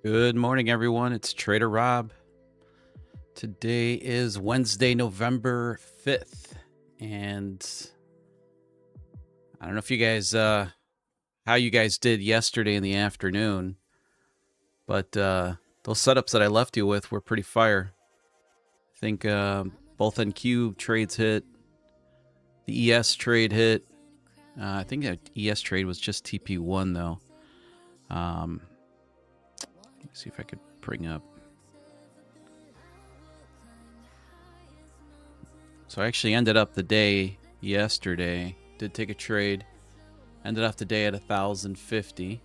Good morning, everyone. It's Trader Rob. Today is Wednesday, November 5th. And I don't know if you guys, how you guys did yesterday in the afternoon, but those setups that I left you with were pretty fire. I think both NQ trades hit, the ES trade hit. I think that ES trade was just TP1, though. Let me see if I could bring up. So I actually ended up the day yesterday, did take a trade, ended up the day at 1,050.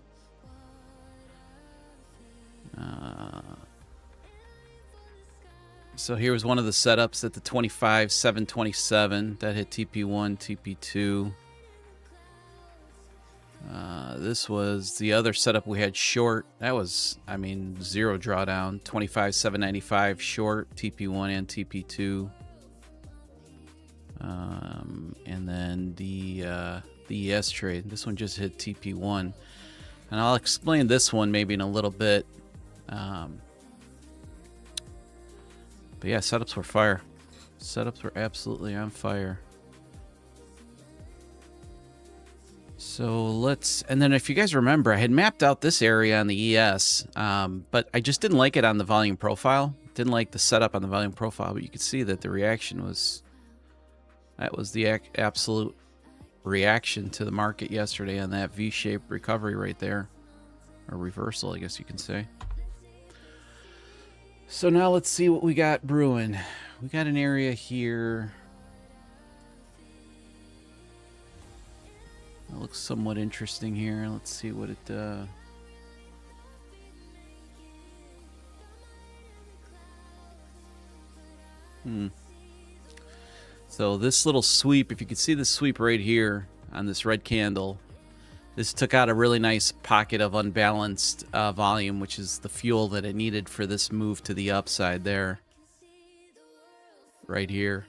So here was one of the setups at the 25,727 that hit TP1, TP2. This was the other setup we had short. That was, zero drawdown. 25,795 short, TP1 and TP2. And then the ES trade. This one just hit TP1. And I'll explain this one maybe in a little bit. But yeah, setups were fire. Setups were absolutely on fire. So and then if you guys remember, I had mapped out this area on the ES, but I just didn't like it on the volume profile. Didn't like the setup on the volume profile, but you could see that the reaction was, that was the absolute reaction to the market yesterday on that V-shaped recovery right there, or reversal, I guess you can say. So now let's see what we got brewing. We got an area here. It looks somewhat interesting here. Let's see what it So this little sweep, if you can see the sweep right here on this red candle, this took out a really nice pocket of unbalanced volume, which is the fuel that it needed for this move to the upside there. Right here.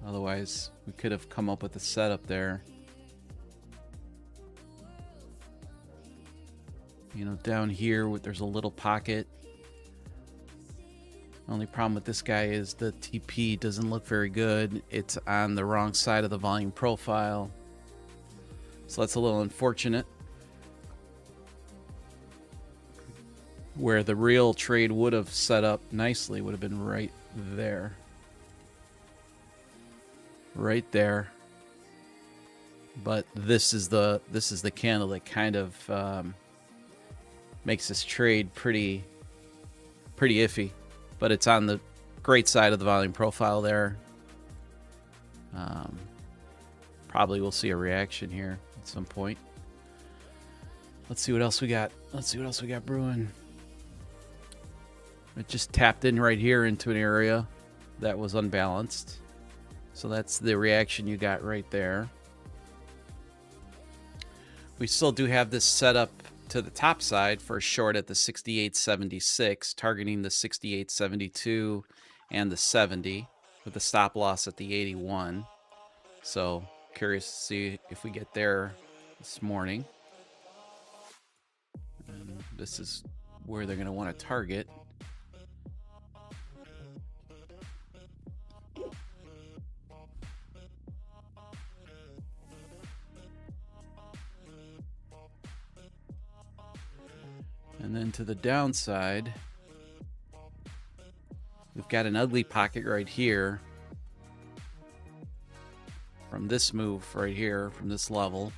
Otherwise, we could have come up with a setup there. You know, down here, there's a little pocket. The only problem with this guy is the TP doesn't look very good. It's on the wrong side of the volume profile. So that's a little unfortunate. Where the real trade would have set up nicely would have been right there. Right there. But this is the candle that kind of makes this trade pretty iffy. But it's on the great side of the volume profile there. Probably we'll see a reaction here at some point. Let's see what else we got. Let's see what else we got brewing. It just tapped in right here into an area that was unbalanced. So that's the reaction you got right there. We still do have this set up to the top side for a short at the 68.76, targeting the 68.72 and the 70 with the stop loss at the 81. So curious to see if we get there this morning. And this is where they're going to want to target. And then to the downside, we've got an ugly pocket right here from this move right here, from this level.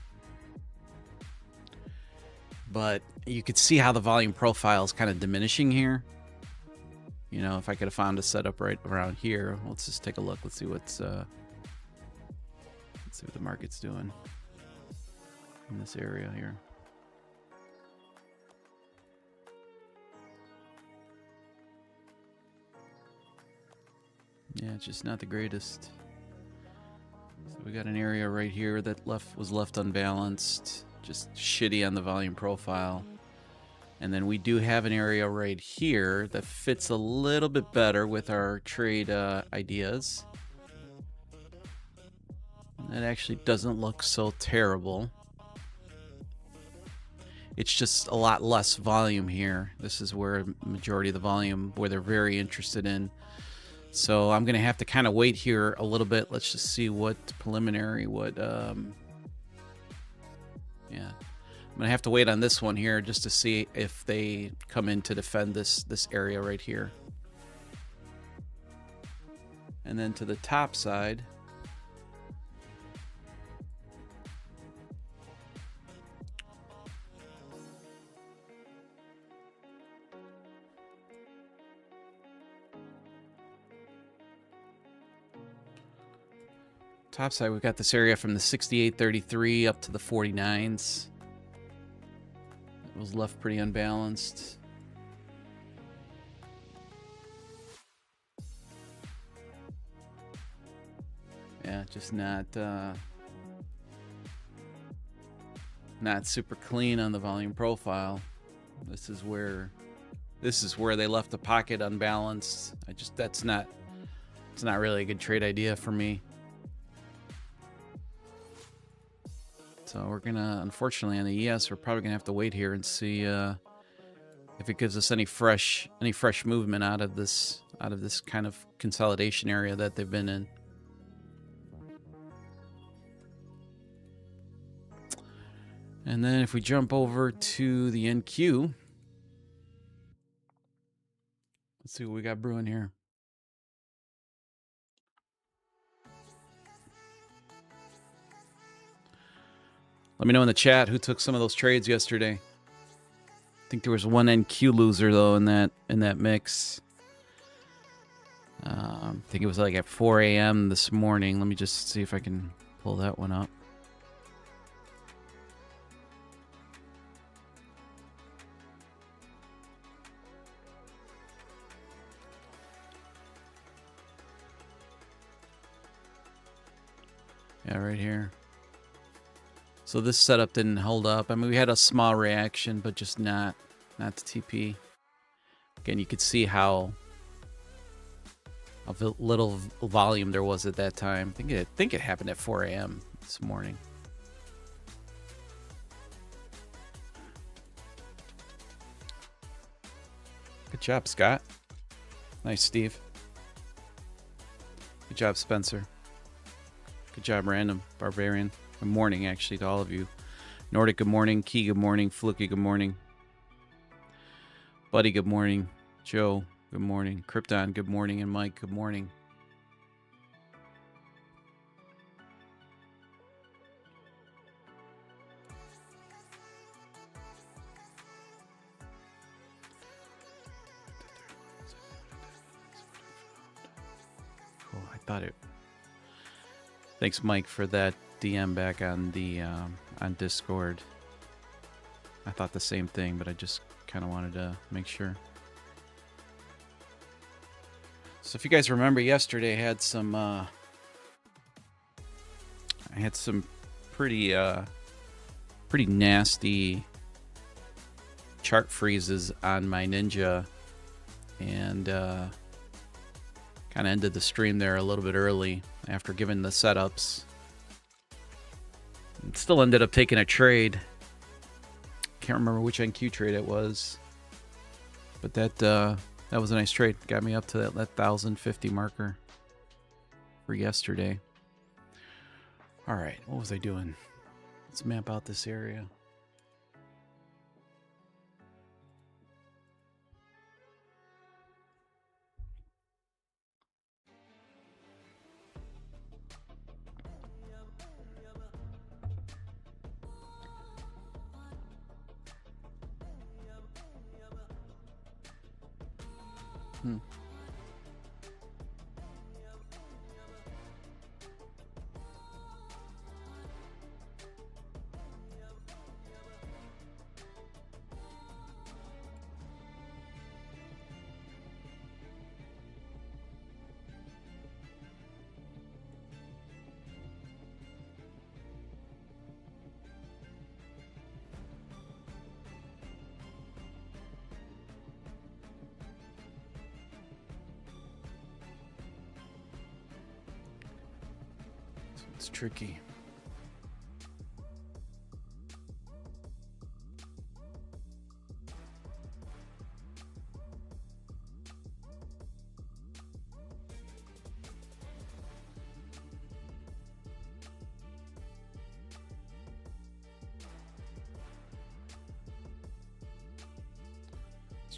But you could see how the volume profile is kind of diminishing here. You know, if I could have found a setup right around here, let's just take a look. Let's see what the market's doing in this area here. Yeah, it's just not the greatest. So we got an area right here that was left unbalanced, just shitty on the volume profile. And then we do have an area right here that fits a little bit better with our trade ideas. And that actually doesn't look so terrible. It's just a lot less volume here. This is where majority of the volume, where they're very interested in. So I'm going to have to kind of wait here a little bit. Let's just see what preliminary, yeah. I'm going to have to wait on this one here just to see if they come in to defend this area right here. And then to the top side, we've got this area from the 68.33 up to the 49s. It was left pretty unbalanced. Yeah, just not super clean on the volume profile. This is where they left the pocket unbalanced. It's not really a good trade idea for me. So we're gonna, unfortunately, on the ES, we're probably gonna have to wait here and see if it gives us any fresh movement out of this kind of consolidation area that they've been in. And then if we jump over to the NQ, let's see what we got brewing here. Let me know in the chat who took some of those trades yesterday. I think there was one NQ loser though in that mix. I think it was like at 4 a.m. this morning. Let me just see if I can pull that one up. Yeah, right here. So this setup didn't hold up. I mean, we had a small reaction, but just not the TP. Again, you could see how little volume there was at that time. I think it happened at 4 a.m. this morning. Good job, Scott. Nice, Steve. Good job, Spencer. Good job, Random Barbarian. Good morning, actually, to all of you. Nordic, good morning. Key, good morning. Fluky, good morning. Buddy, good morning. Joe, good morning. Krypton, good morning. And Mike, good morning. Cool. I thought it. Thanks, Mike, for that DM back on the on Discord. I thought the same thing, but I just kind of wanted to make sure. So if you guys remember yesterday, I had some pretty nasty chart freezes on my Ninja, and kind of ended the stream there a little bit early after giving the setups. Still ended up taking a trade. Can't remember which NQ trade it was, but that was a nice trade. Got me up to that 1,050 marker for yesterday. All right, what was I doing? Let's map out this area. It's tricky.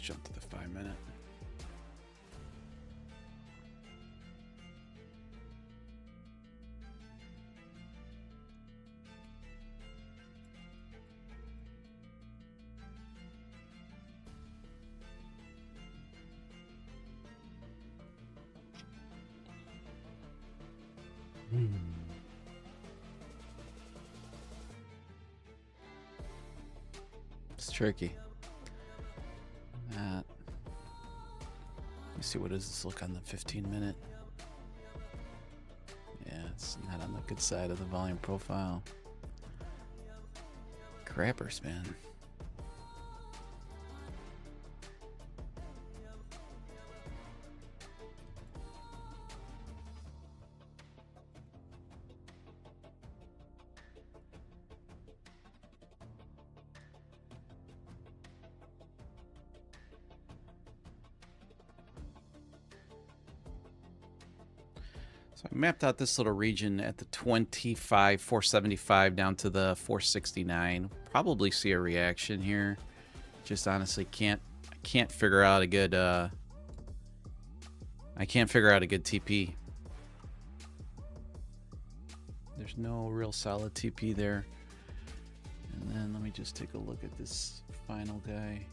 jump to the 5-minute. It's tricky. Let me see, what does this look on the 15-minute? Yeah, it's not on the good side of the volume profile. Crappers, man. So I mapped out this little region at the 25, 475 down to the 469. Probably see a reaction here. Just honestly can't figure out a good TP. There's no real solid TP there. And then let me just take a look at this final guy.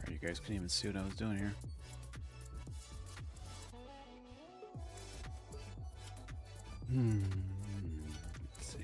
Sorry, you guys couldn't even see what I was doing here. Let's see.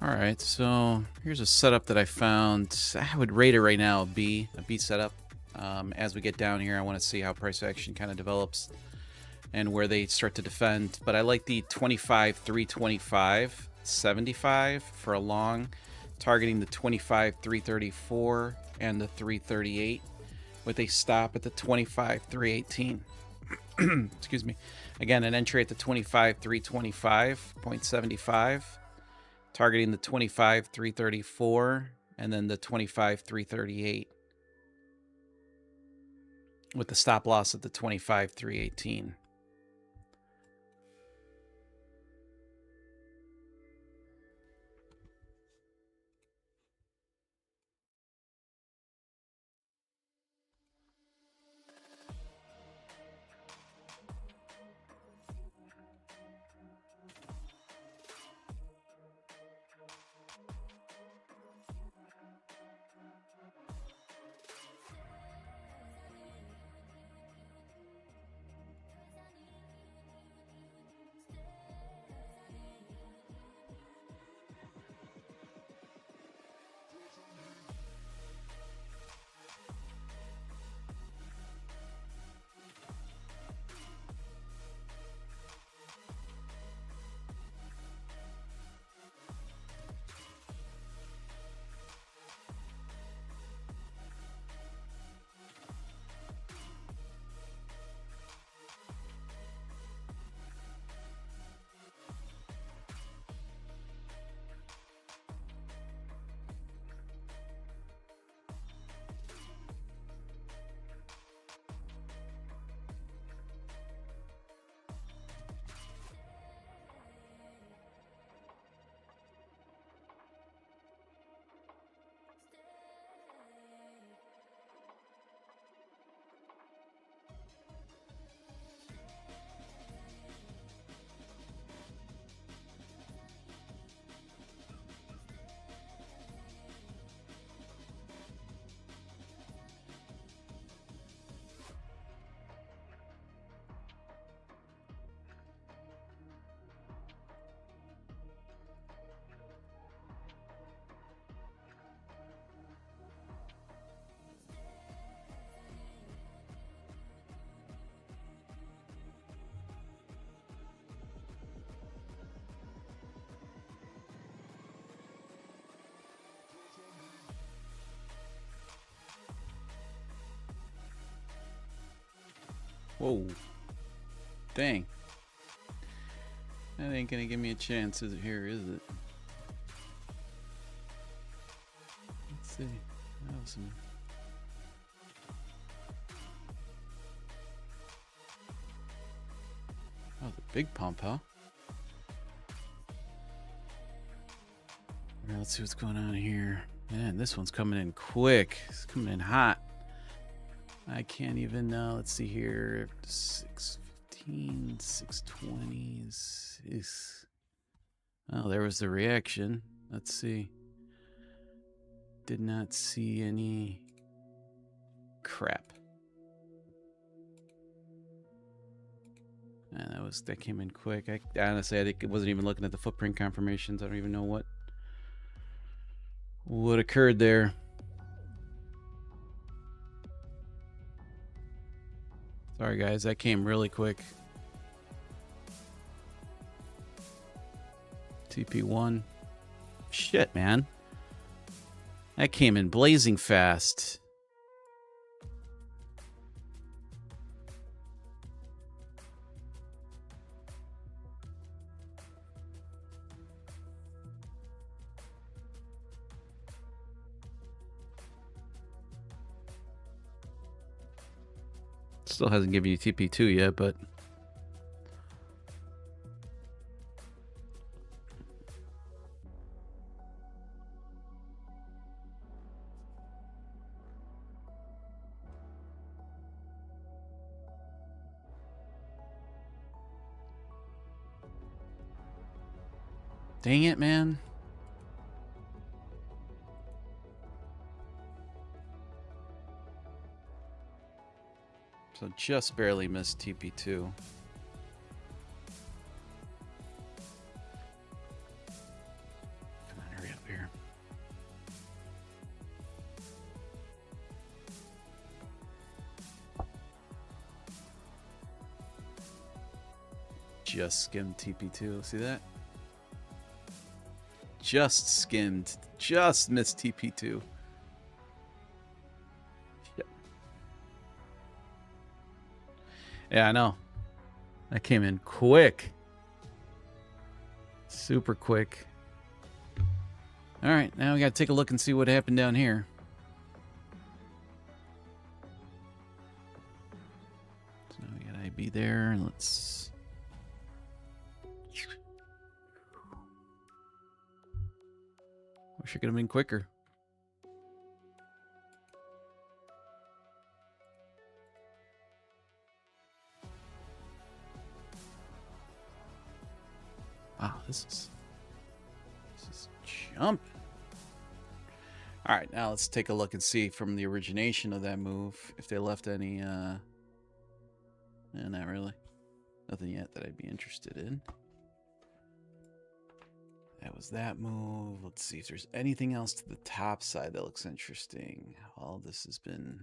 All right, so here's a setup that I found. I would rate it right now a B setup. As we get down here, I want to see how price action kind of develops and where they start to defend. But I like the 25, 325, 75 for a long, targeting the 25, 334 and the 338 with a stop at the 25, 318. Excuse me. Again, an entry at the 25, 325.75. Targeting the 25, 334, and then the 25, 338 with the stop loss at the 25, 318. Whoa. Dang. That ain't gonna give me a chance here, is it? Let's see. That was some... Oh, the big pump, huh? All right, let's see what's going on here. Man, this one's coming in quick. It's coming in hot. I can't even, let's see here. 615, 620s. Oh, there was the reaction. Let's see. Did not see any crap. And that came in quick. Honestly, I think it wasn't even looking at the footprint confirmations. I don't even know what occurred there. Sorry guys, that came really quick. TP1. Shit, man. That came in blazing fast. Still hasn't given you TP2 yet, but dang it, man. So just barely missed TP2. Come on, hurry up here. Just skimmed TP2. See that? Just skimmed. Just missed TP2. Yeah, I know. That came in quick. Super quick. All right, now we got to take a look and see what happened down here. So now we got IB there, and let's... Wish it could have been quicker. Wow, this is jumping. All right, now let's take a look and see from the origination of that move if they left any. Not really. Nothing yet that I'd be interested in. That was that move. Let's see if there's anything else to the top side that looks interesting. All this has been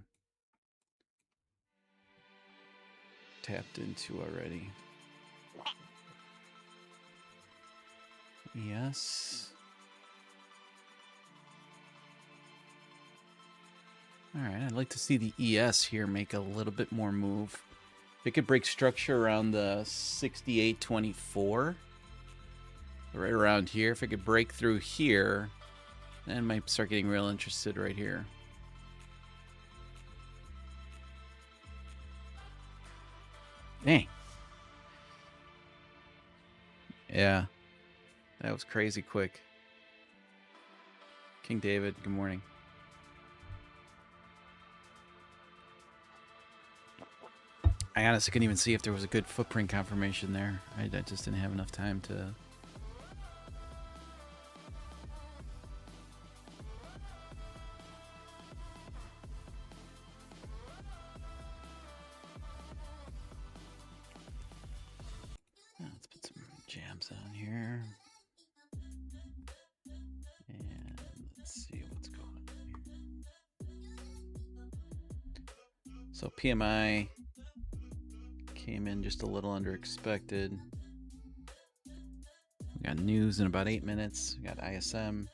tapped into already. Yes. All right, I'd like to see the ES here make a little bit more move. If it could break structure around the 68.24, right around here. If it could break through here, then I might start getting real interested right here. Dang. Yeah. That was crazy quick. King David, good morning. I honestly couldn't even see if there was a good footprint confirmation there. I just didn't have enough time to... Let's put some jams on here. And let's see what's going on here. So PMI came in just a little under expected. We got news in about 8 minutes. We got ISM.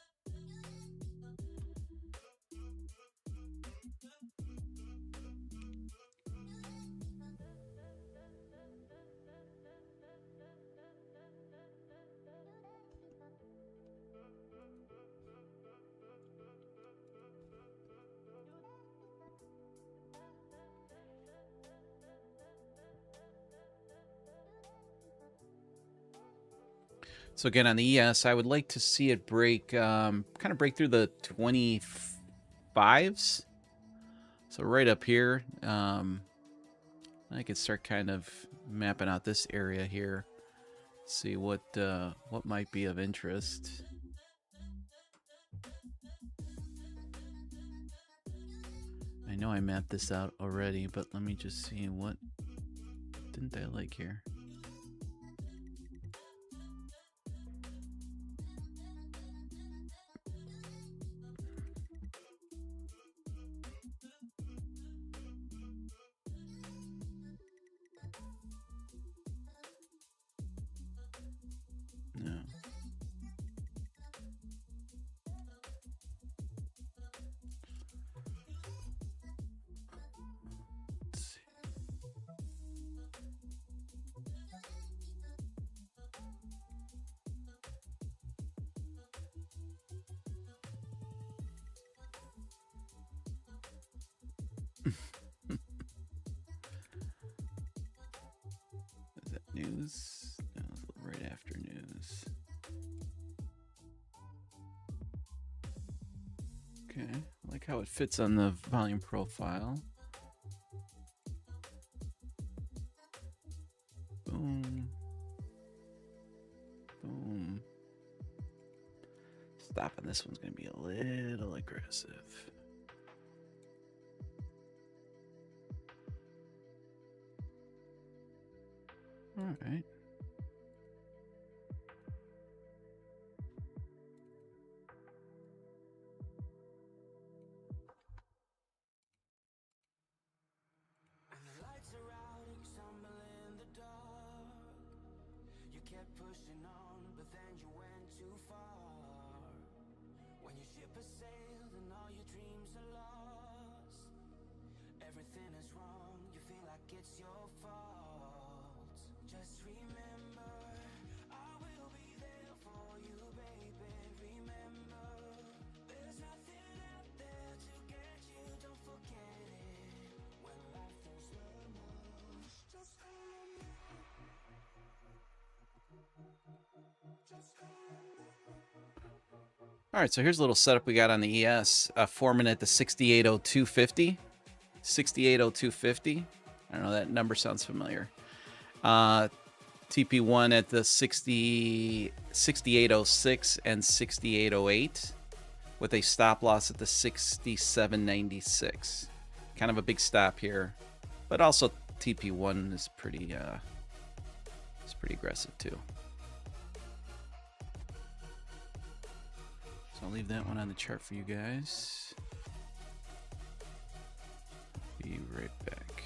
So again, on the ES, I would like to see it break, kind of break through the 25s. So right up here, I could start kind of mapping out this area here. See what might be of interest. I know I mapped this out already, but let me just see what didn't I like here. No. Let's see. Is that news? No, right after news. Okay, I like how it fits on the volume profile. Boom. Boom. Stopping this one's going to be a little aggressive. All right. Pushing on, but then you went too far. When your ship has sailed and all your dreams are lost, everything is wrong, you feel like it's your fault. Just remember, I will be there for you, baby. Remember, there's nothing out there to get you, don't forget it. When life throws lemons, just hold me. All right, so here's a little setup we got on the ES, forming at the 680250. 680250. I don't know, that number sounds familiar. TP1 at the 6806 and 6808 with a stop loss at the 6796. Kind of a big stop here, but also TP1 is pretty aggressive too. So I'll leave that one on the chart for you guys. Be right back.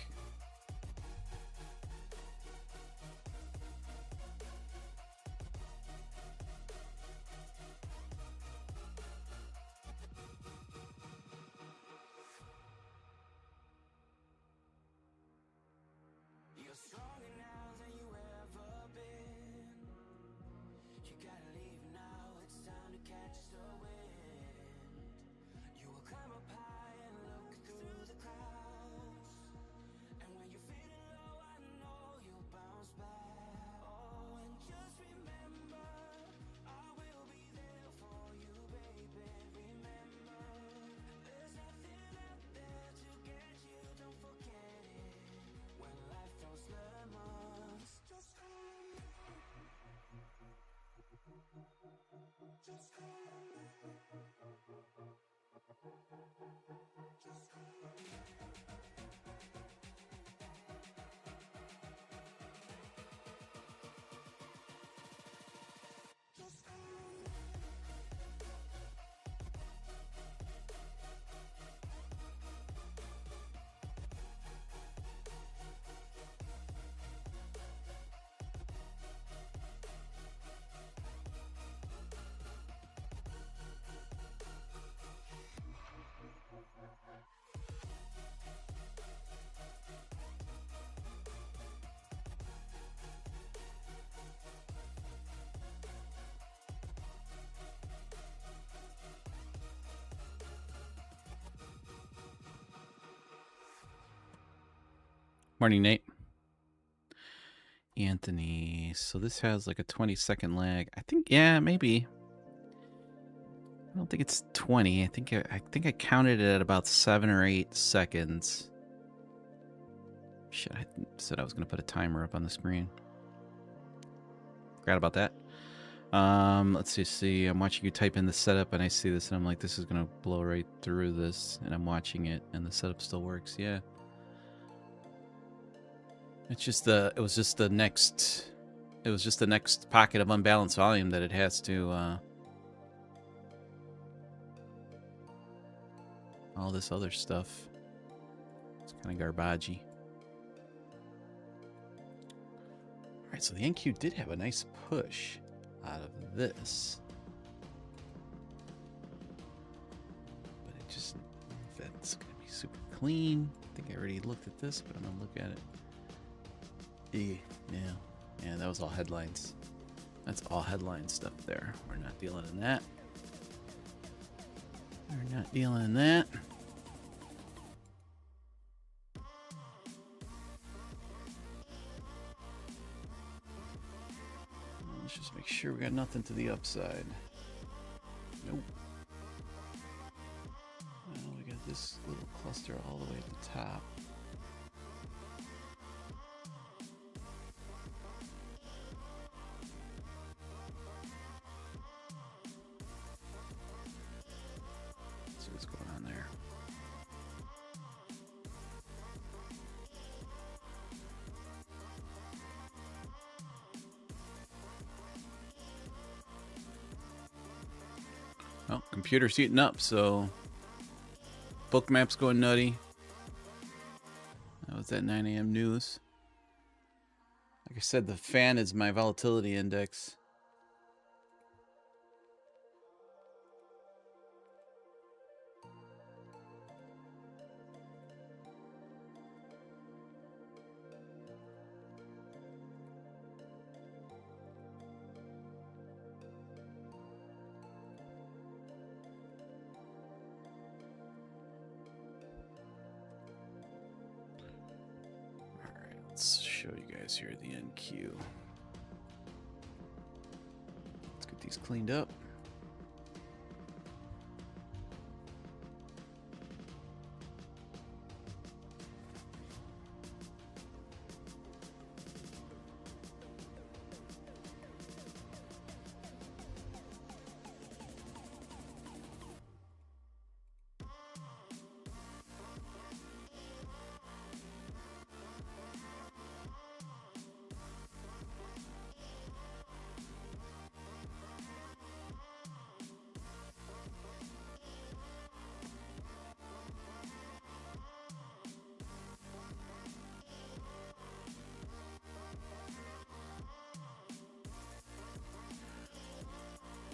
You're stronger now than you ever been. You gotta leave now, it's time to catch the wind. You will climb up high and look through the clouds. And when you're feeling low, I know you'll bounce back. Oh, and just remember, I will be there for you, baby. Remember, there's nothing out there to get you, don't forget it. When life throws lemons, just hold me. Just hold me. Just hold me. Just hold me. Morning, Nate. Anthony nice. So this has like a 20-second lag. I think, yeah, maybe. I don't think it's 20. I think I counted it at about 7 or 8 seconds. Shit, I said I was going to put a timer up on the screen. Forgot about that. Let's see. I'm watching you type in the setup, and I see this, and I'm like, this is gonna blow right through this. And I'm watching it, and the setup still works. Yeah. It's just it was just the next pocket of unbalanced volume that it has to. All this other stuff. It's kind of garbagey. All right, so the NQ did have a nice push out of this, but it just, if that's gonna be super clean. I think I already looked at this, but I'm gonna look at it. Yeah, that was all headlines. That's all headline stuff there. We're not dealing in that. We're not dealing in that. Let's just make sure we got nothing to the upside. Nope. Well, we got this little cluster all the way at the top. Let's see what's going on there. Oh, computer's heating up, so Bookmap's going nutty. That was that 9 a.m. news. Like I said, the fan is my volatility index. Let's show you guys here the NQ. Let's get these cleaned up.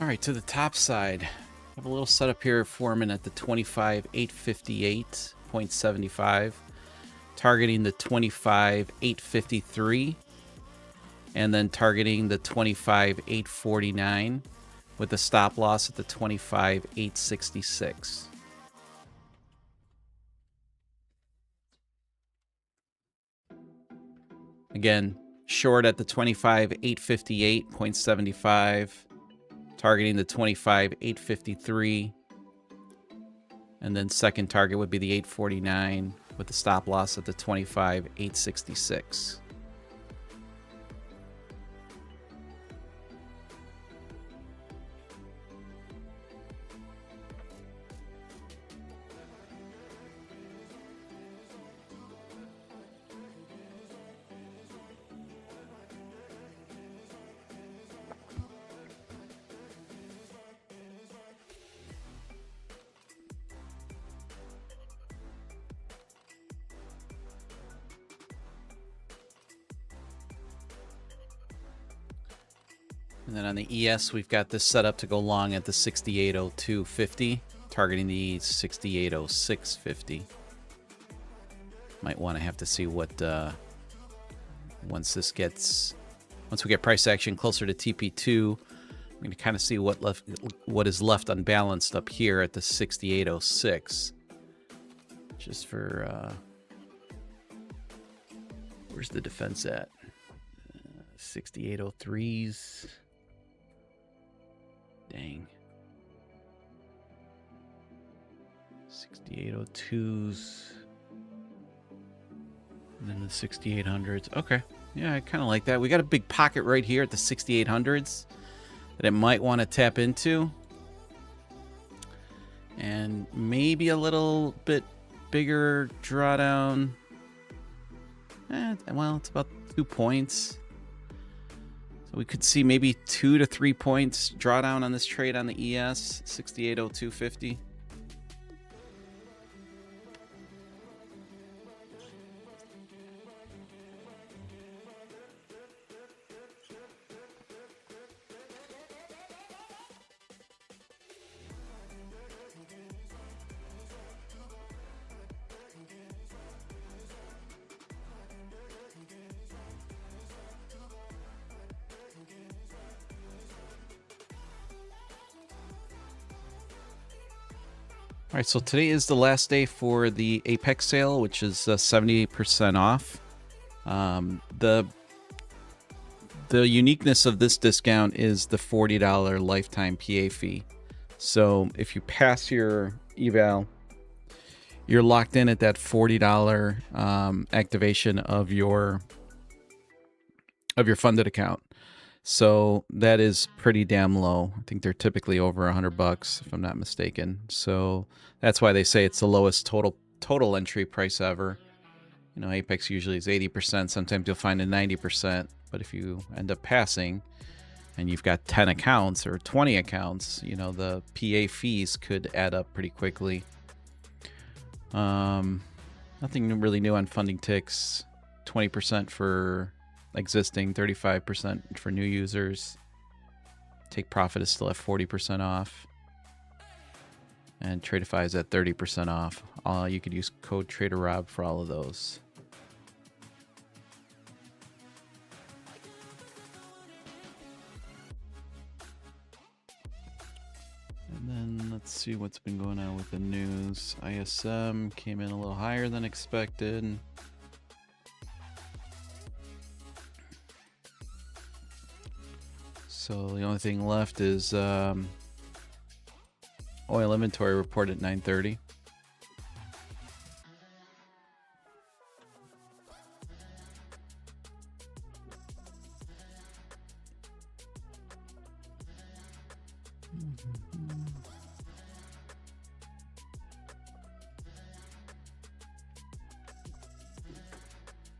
All right, to the top side, I have a little setup here forming at the 25,858.75, targeting the 25,853, and then targeting the 25,849 with a stop loss at the 25,866. Again, short at the 25,858.75. Targeting the 25,853. And then second target would be the 849 with the stop loss at the 25,866. And then on the ES, we've got this set up to go long at the 6802.50, targeting the 6806.50. Might want to have to see what once we get price action closer to TP2, I'm going to kind of see what is left unbalanced up here at the 6806. Just for where's the defense at? 6803s. Dang. 6802s. And then the 6800s. Okay. Yeah, I kind of like that. We got a big pocket right here at the 6800s that it might want to tap into. And maybe a little bit bigger drawdown. Well, it's about 2 points. So we could see maybe 2 to 3 points drawdown on this trade on the ES 6802.50. All right, so today is the last day for the Apex sale, which is 78% off. The uniqueness of this discount is the $40 lifetime PA fee. So if you pass your eval, you're locked in at that $40 activation of your funded account. So that is pretty damn low. I think they're typically over $100 if I'm not mistaken. So that's why they say it's the lowest total entry price ever. You know, Apex usually is 80%. Sometimes you'll find a 90%. But if you end up passing and you've got 10 accounts or 20 accounts, you know, the PA fees could add up pretty quickly. Nothing really new on funding ticks. 20% for existing, 35% for new users. Take profit is still at 40% off. And Tradeify is at 30% off. You could use code TraderRob for all of those. And then let's see what's been going on with the news. ISM came in a little higher than expected. So the only thing left is oil inventory report at 9:30.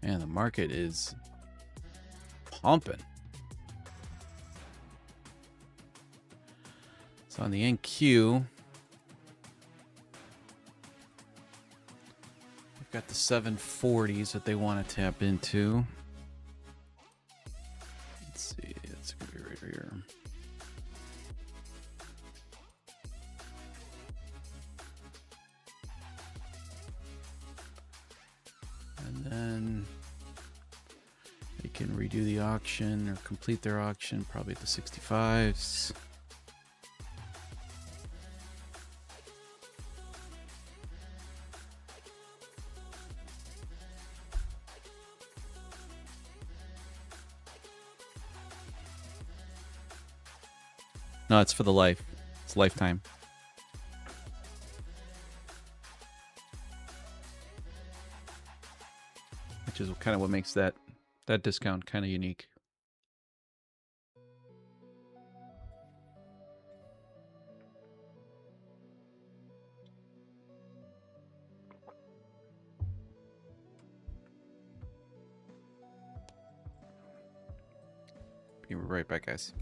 Man, the market is pumping. So on the NQ, we've got the 740s that they want to tap into. Let's see, it's going to be right here. And then they can redo the auction or complete their auction probably at the 65s. No, it's for the life. It's lifetime. Which is kind of what makes that discount kind of unique. Be right back, guys.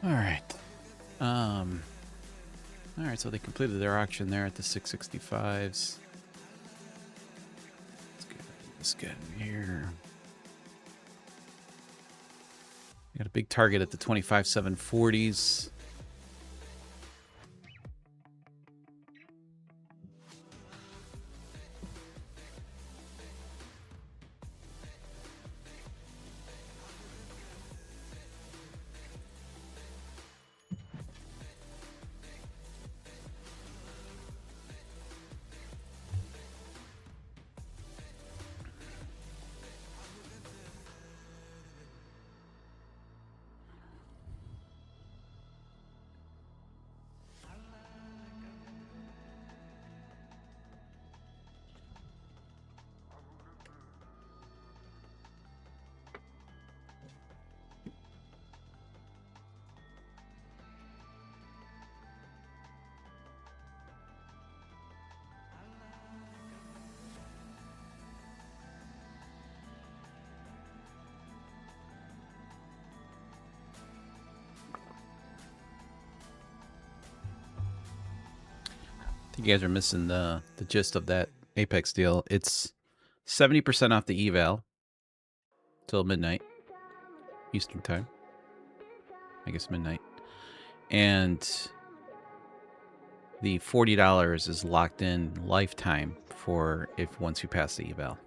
All right. All right, so they completed their auction there at the 665s. Let's get this guy in here. We got a big target at the 25,740s. You guys are missing the gist of that Apex deal. It's 70% off the eval till midnight Eastern time. I guess midnight. And the $40 is locked in lifetime for if once you pass the eval.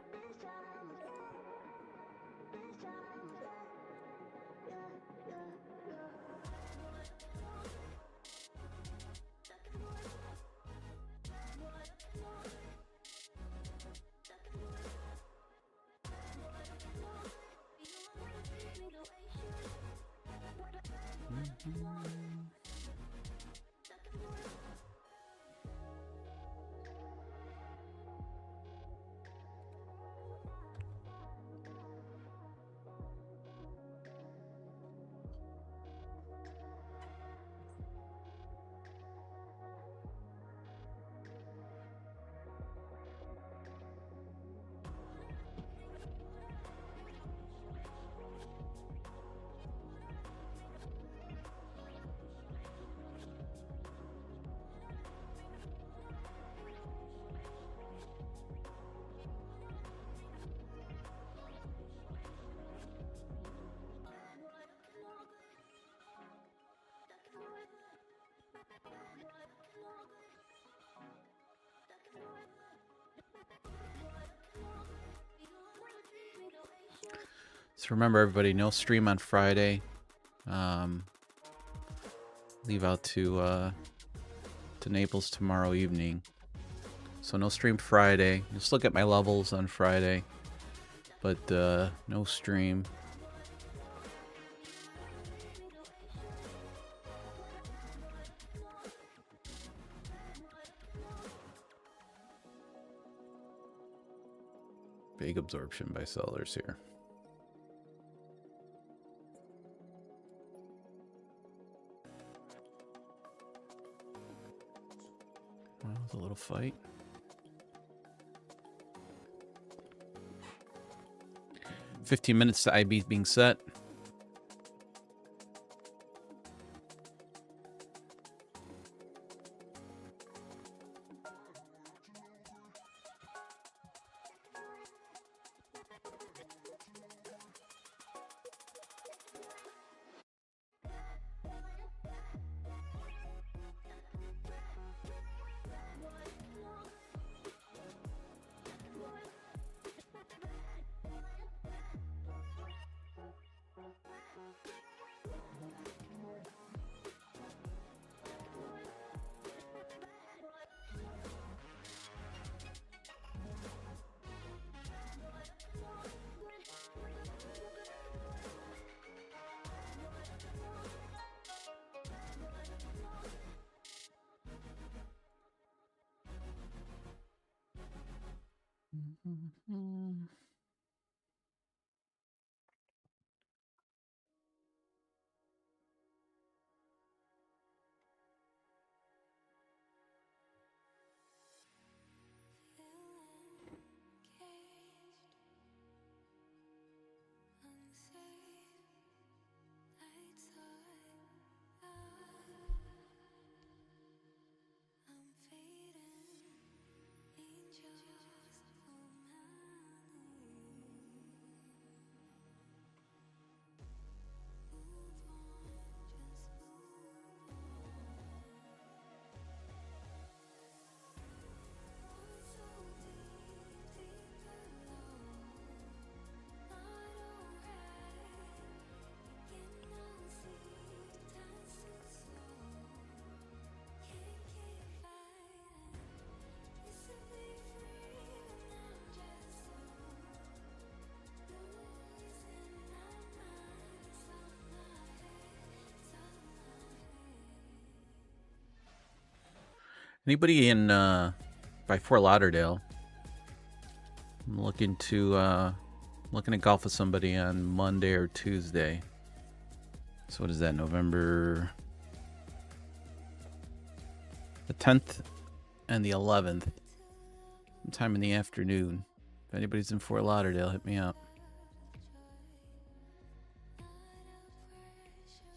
So remember, everybody, no stream on Friday. Leave out to Naples tomorrow evening. So no stream Friday. Just look at my levels on Friday, but no stream. Big absorption by sellers here. Well, it was a little fight. $15 minutes to IB being set. Anybody in by Fort Lauderdale? I'm looking to golf with somebody on Monday or Tuesday. So what is that? November the 10th and the 11th. Sometime in the afternoon. If anybody's in Fort Lauderdale, hit me up.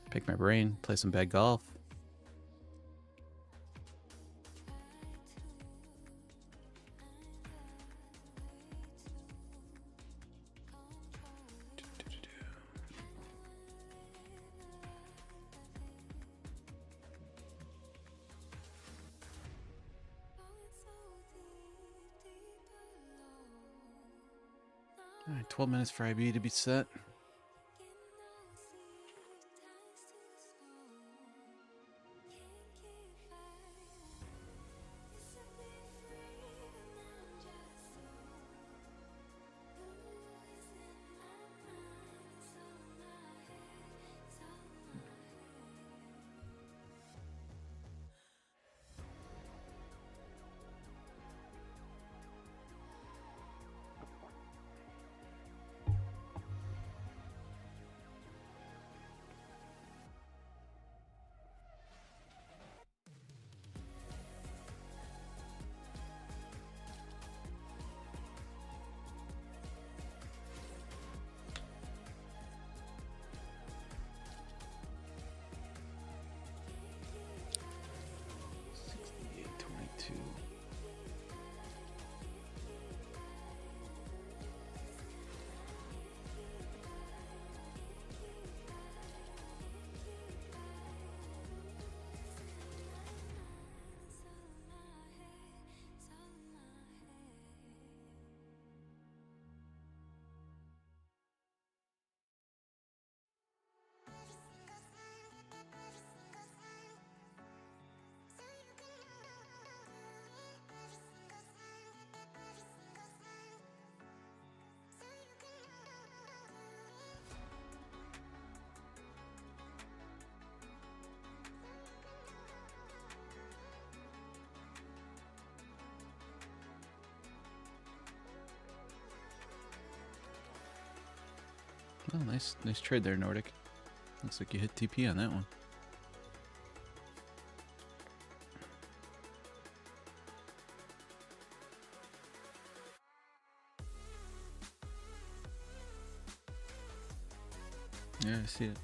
Pick my brain, play some bad golf. All right, 12 minutes for IB to be set. Oh, nice trade there, Nordic. Looks like you hit TP on that one. Yeah, I see it.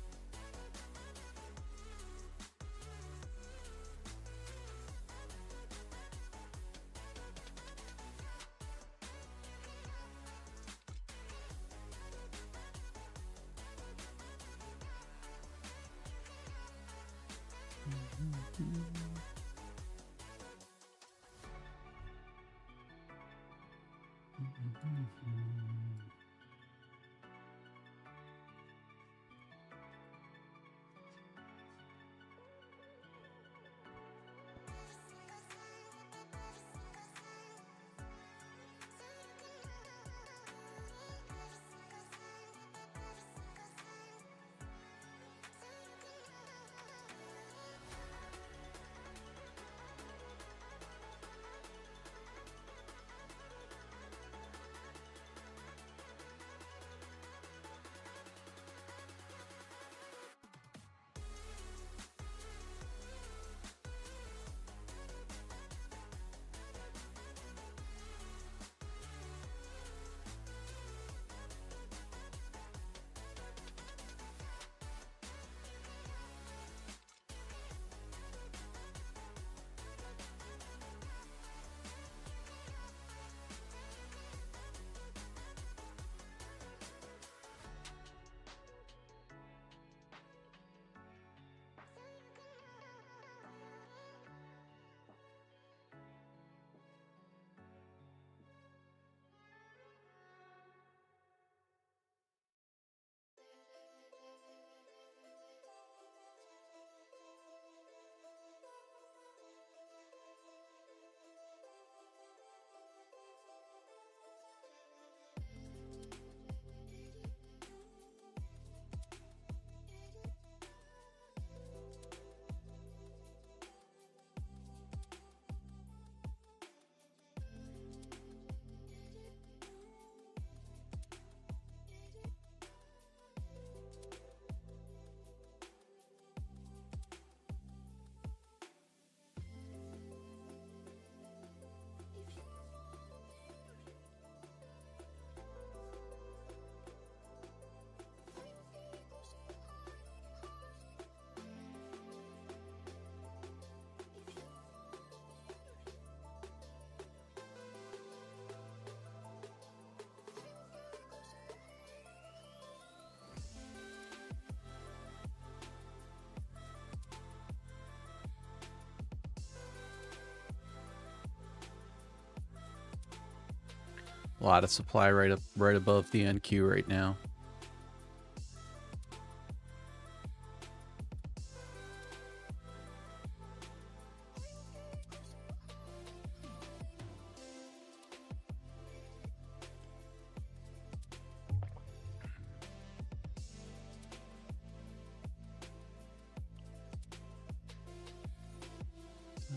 A lot of supply right above the NQ right now.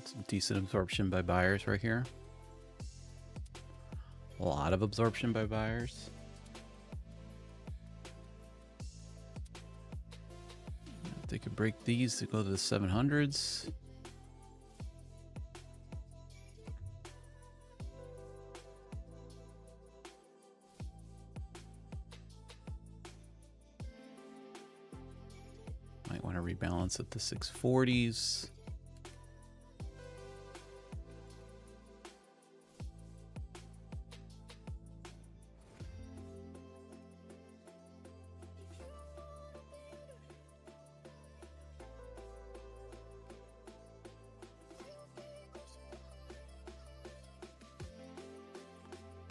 Some decent absorption by buyers right here. A lot of absorption by buyers. If they could break these to go to the 700s. Might want to rebalance at the 640s.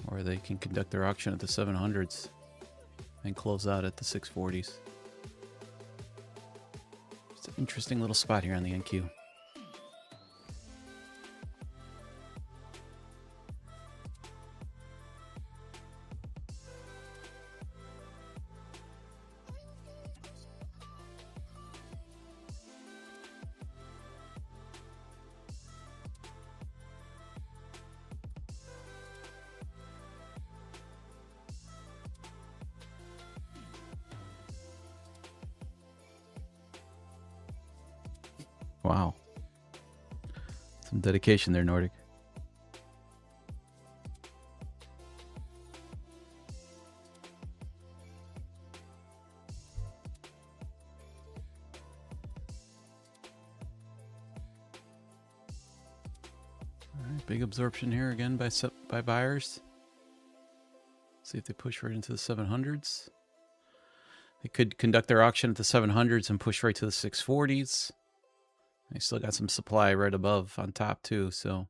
Or they can conduct their auction at the 700s and close out at the 640s. It's an interesting little spot here on the NQ. Wow. Some dedication there, Nordic. All right, big absorption here again by buyers. See if they push right into the 700s. They could conduct their auction at the 700s and push right to the 640s. They still got some supply right above on top too, so.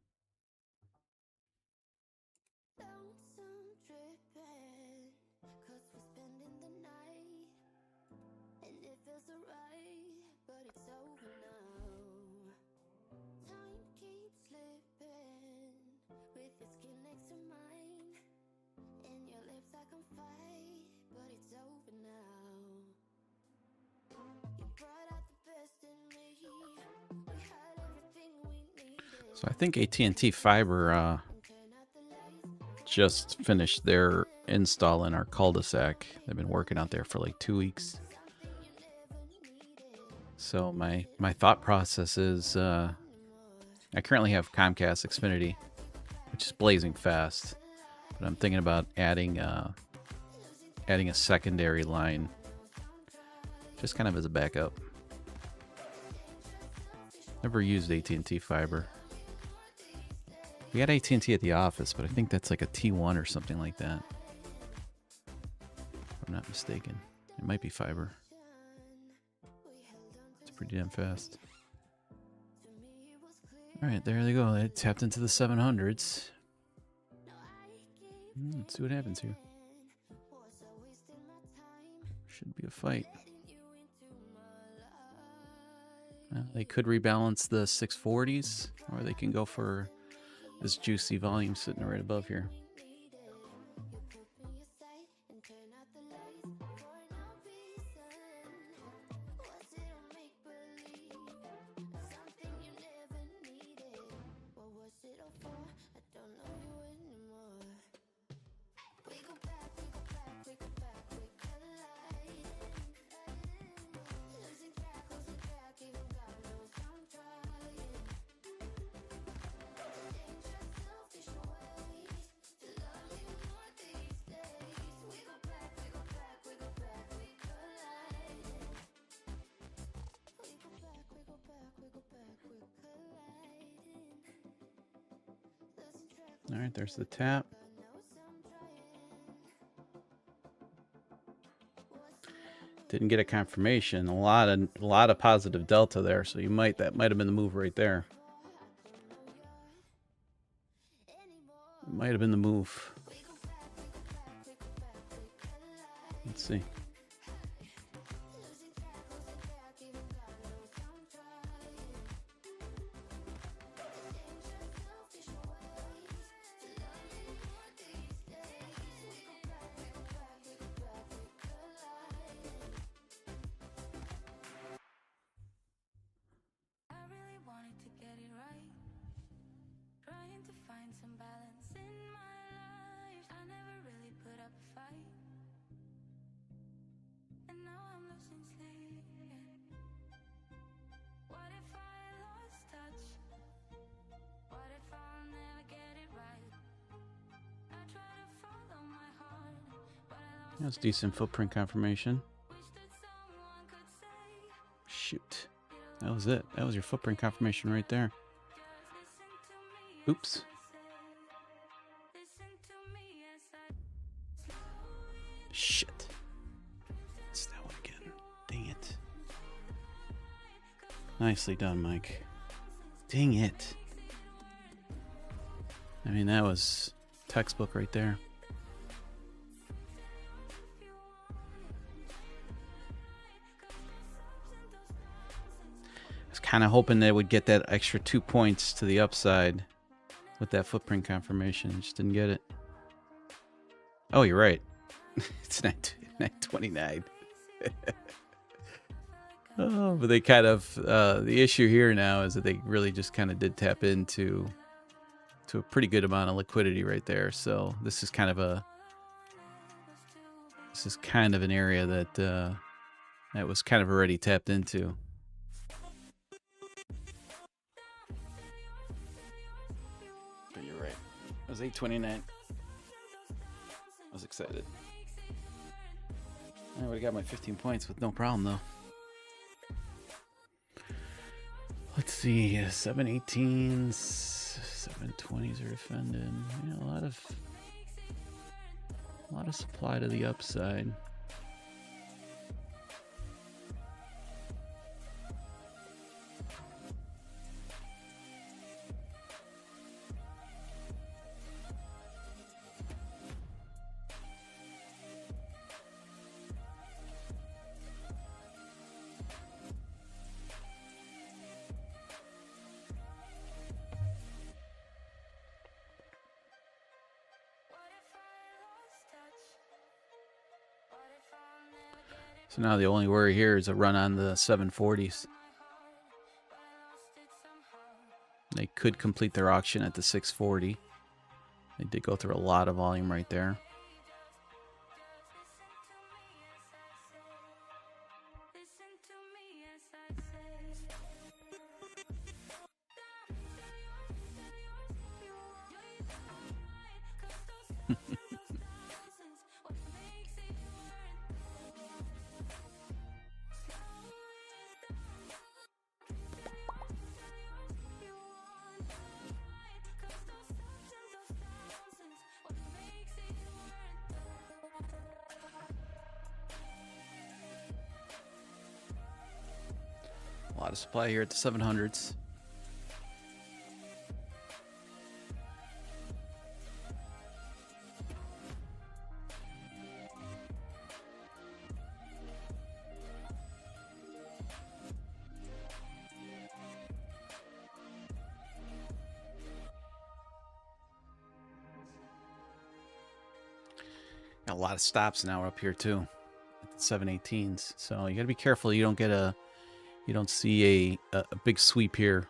So I think AT&T Fiber just finished their install in our cul-de-sac. They've been working out there for like 2 weeks. So my thought process is I currently have Comcast Xfinity, which is blazing fast, but I'm thinking about adding a secondary line, just kind of as a backup. Never used AT&T Fiber. We had AT&T at the office, but I think that's like a T1 or something like that. If I'm not mistaken. It might be fiber. It's pretty damn fast. All right, there they go. They tapped into the 700s. Let's see what happens here. Should be a fight. They could rebalance the 640s, or they can go for this juicy volume sitting right above here. All right, there's the tap. Didn't get a confirmation. A lot of positive delta there, so that might have been the move right there. It might have been the move. Let's see. That's decent footprint confirmation. Shoot. That was it. That was your footprint confirmation right there. Oops. Shit. It's that one again. Dang it. Nicely done, Mike. Dang it. I mean, that was textbook right there. Kind of hoping they would get that extra 2 points to the upside with that footprint confirmation. Just didn't get it. Oh, you're right. It's 929. Oh, but they kind of the issue here now is that they really just kind of did tap into a pretty good amount of liquidity right there. So this is kind of an area that that was kind of already tapped into. It was 829. I was excited. I would have got my 15 points with no problem, though. Let's see. 718s, 720s are defended. Yeah, a lot of supply to the upside. So now the only worry here is a run on the 740s. They could complete their auction at the 640. They did go through a lot of volume right there. A lot of supply here at the 700s. Got a lot of stops now up here too at the 718s. So you got to be careful you don't see a big sweep here.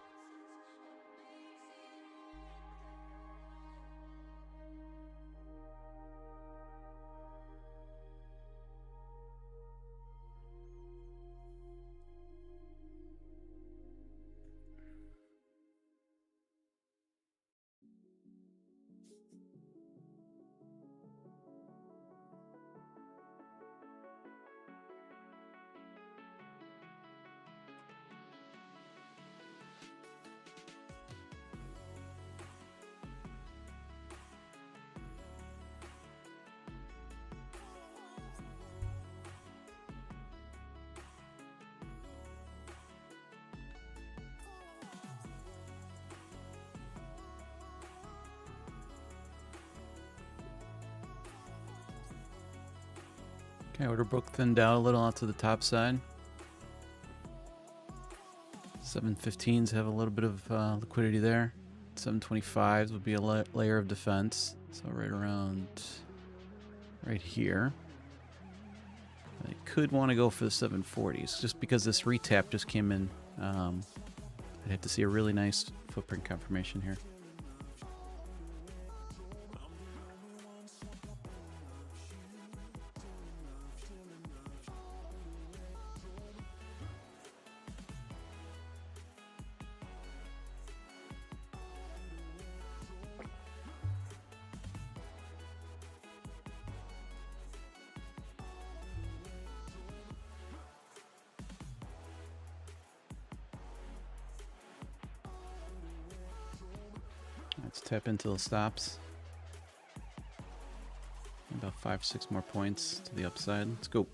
Okay, order book thinned out a little out to the top side. 715s have a little bit of liquidity there. 725s would be a layer of defense. So right around right here. They could want to go for the 740s just because this retap just came in. I'd have to see a really nice footprint confirmation here. Let's tap into the stops. About 5-6 more points to the upside. Let's go.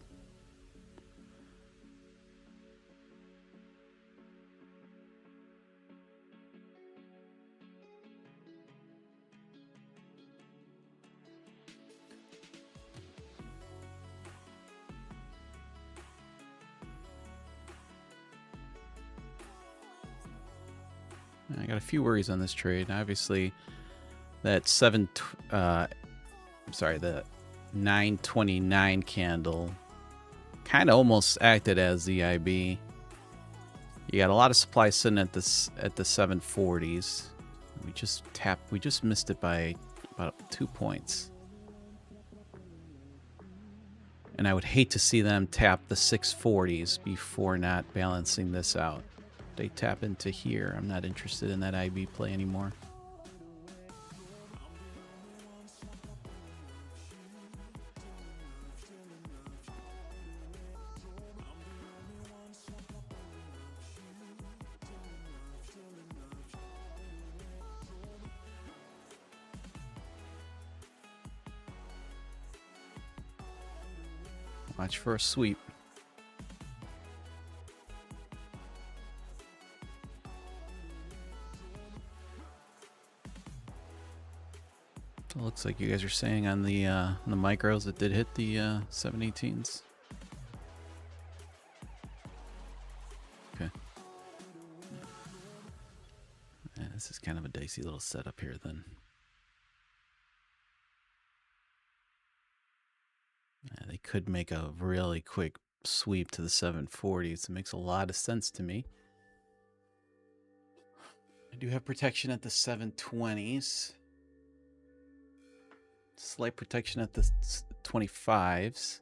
I got a few worries on this trade. Obviously, that the 929 candle kind of almost acted as the IB. You got a lot of supply sitting at the 740s. We just missed it by about 2 points. And I would hate to see them tap the 640s before not balancing this out. They tap into here. I'm not interested in that IB play anymore. Watch for a sweep. It looks like you guys are saying on the micros it did hit the 718s. Okay. Yeah, this is kind of a dicey little setup here then. Yeah, they could make a really quick sweep to the 740s. It makes a lot of sense to me. I do have protection at the 720s. Slight protection at the 25s.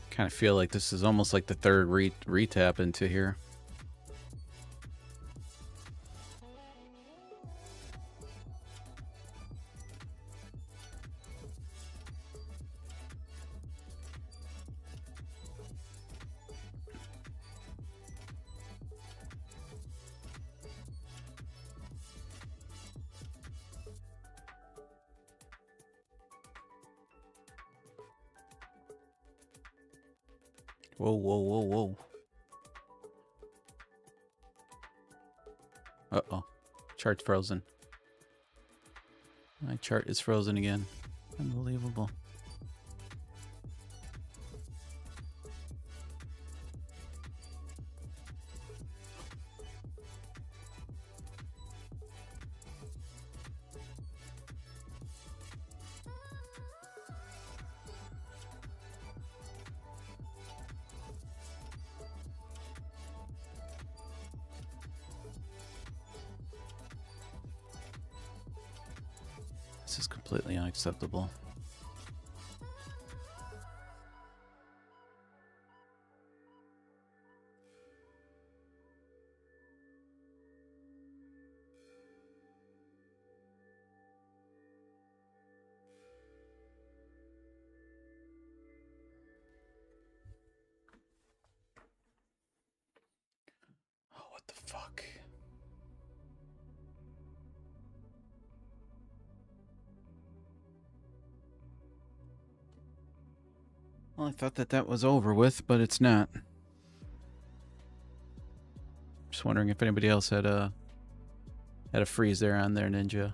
Kind of feel like this is almost like the third retap into here. Whoa, whoa, whoa, whoa. Uh-oh. Chart's frozen. My chart is frozen again. Unbelievable. This is completely unacceptable. Oh, what the fuck? Well, I thought that was over with, but it's not. Just wondering if anybody else had a freeze there on their Ninja.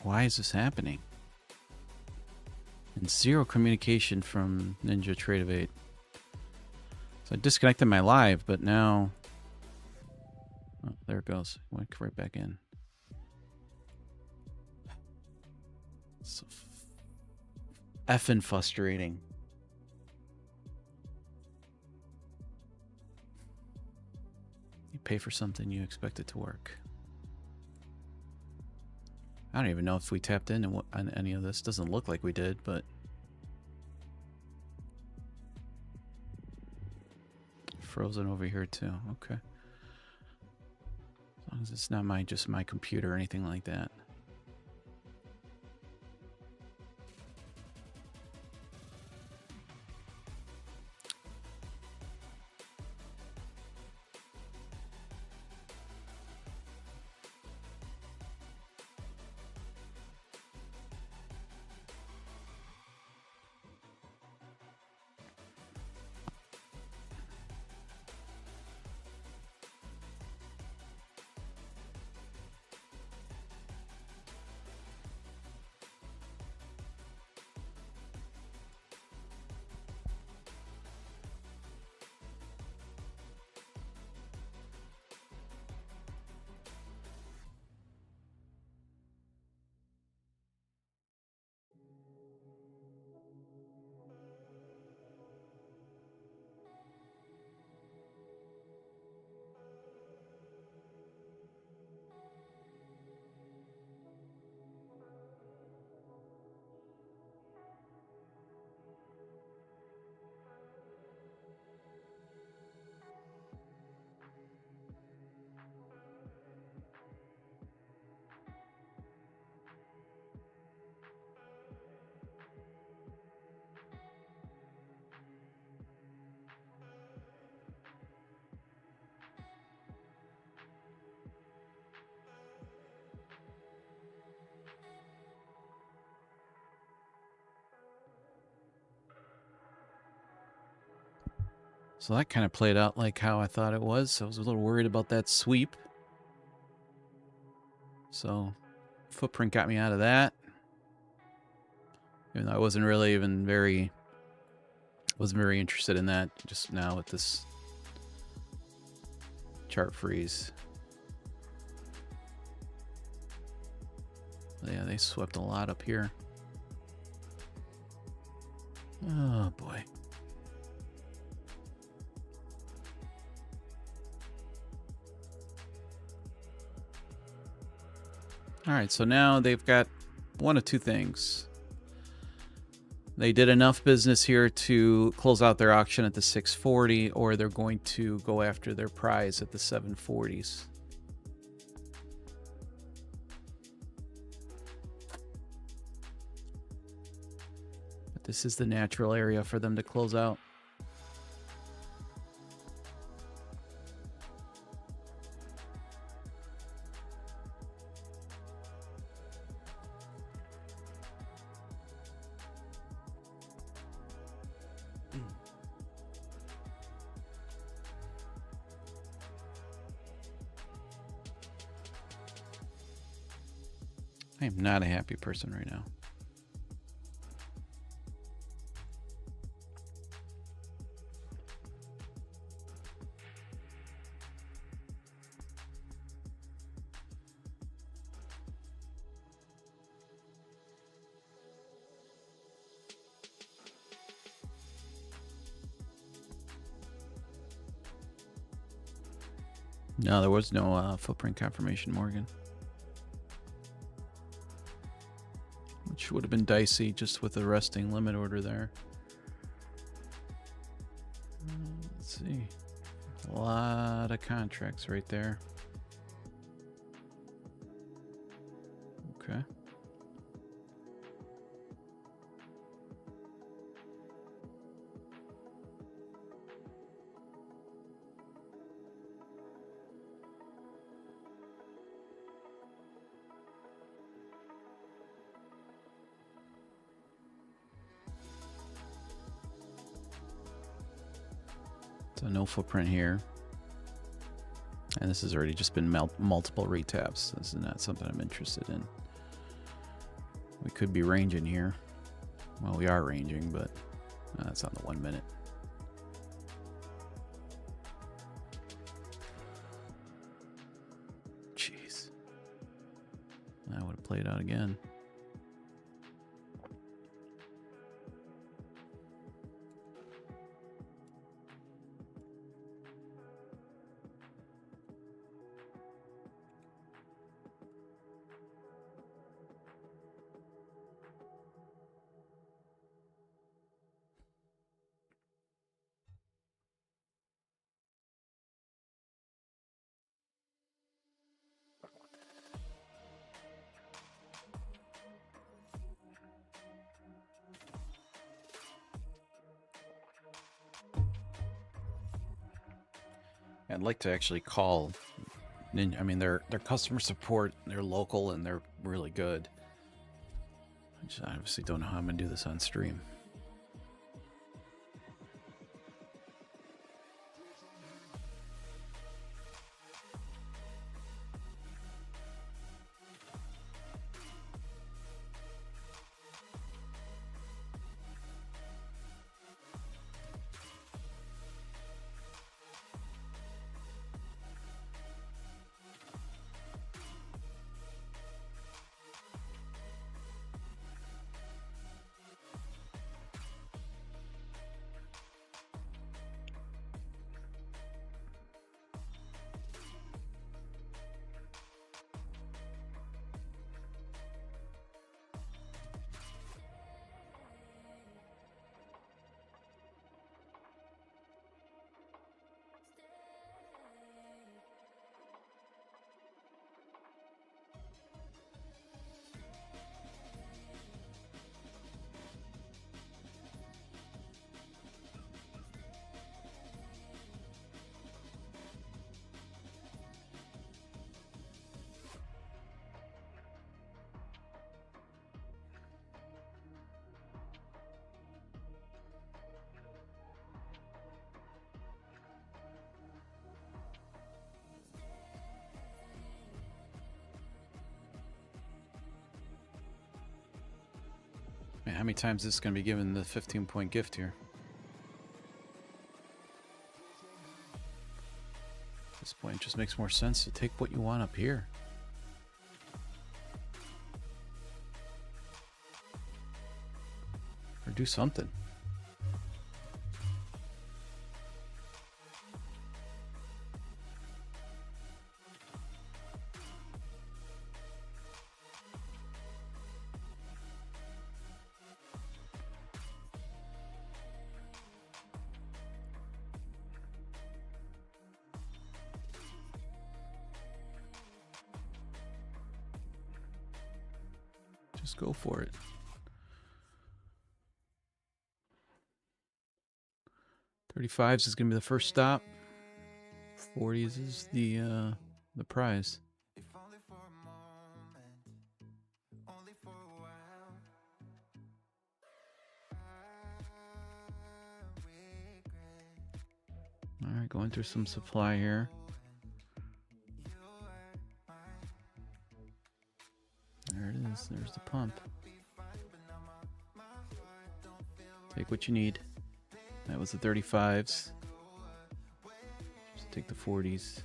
Why is this happening? And zero communication from Ninja Trade of 8. So I disconnected my live, but now... Oh, there it goes. Went right back in. So effing frustrating. You pay for something, you expect it to work. I don't even know if we tapped in on any of this. Doesn't look like we did, but... Frozen over here too. Okay. As long as it's not just my computer or anything like that. So that kind of played out like how I thought it was. I was a little worried about that sweep. So footprint got me out of that. Even though I wasn't really even wasn't very interested in that just now with this chart freeze. Yeah, they swept a lot up here. Oh boy. All right, so now they've got one of two things. They did enough business here to close out their auction at the 640, or they're going to go after their prize at the 740s. But this is the natural area for them to close out. I am not a happy person right now. No, there was no footprint confirmation, Morgan. Which would have been dicey just with the resting limit order there. Let's see. A lot of contracts right there. Okay. So no footprint here. And this has already just been multiple retaps. This is not something I'm interested in. We could be ranging here. Well, we are ranging, but that's on the 1 minute. Jeez. That would have played out again. I'd like to actually call Ninja. I mean, their customer support, they're local and they're really good. I just obviously don't know how I'm gonna do this on stream. Man, how many times is this going to be given the 15-point gift here? At this point, it just makes more sense to take what you want up here. Or do something. Just go for it. 35s is going to be the first stop. 40s is the prize. If only for a moment, only for a while. I regret All right, going through some supply here. you were mine. There it is. There's the pump. Be fine, but now my heart don't feel Take what you need. That was the 35s. Just take the 40s.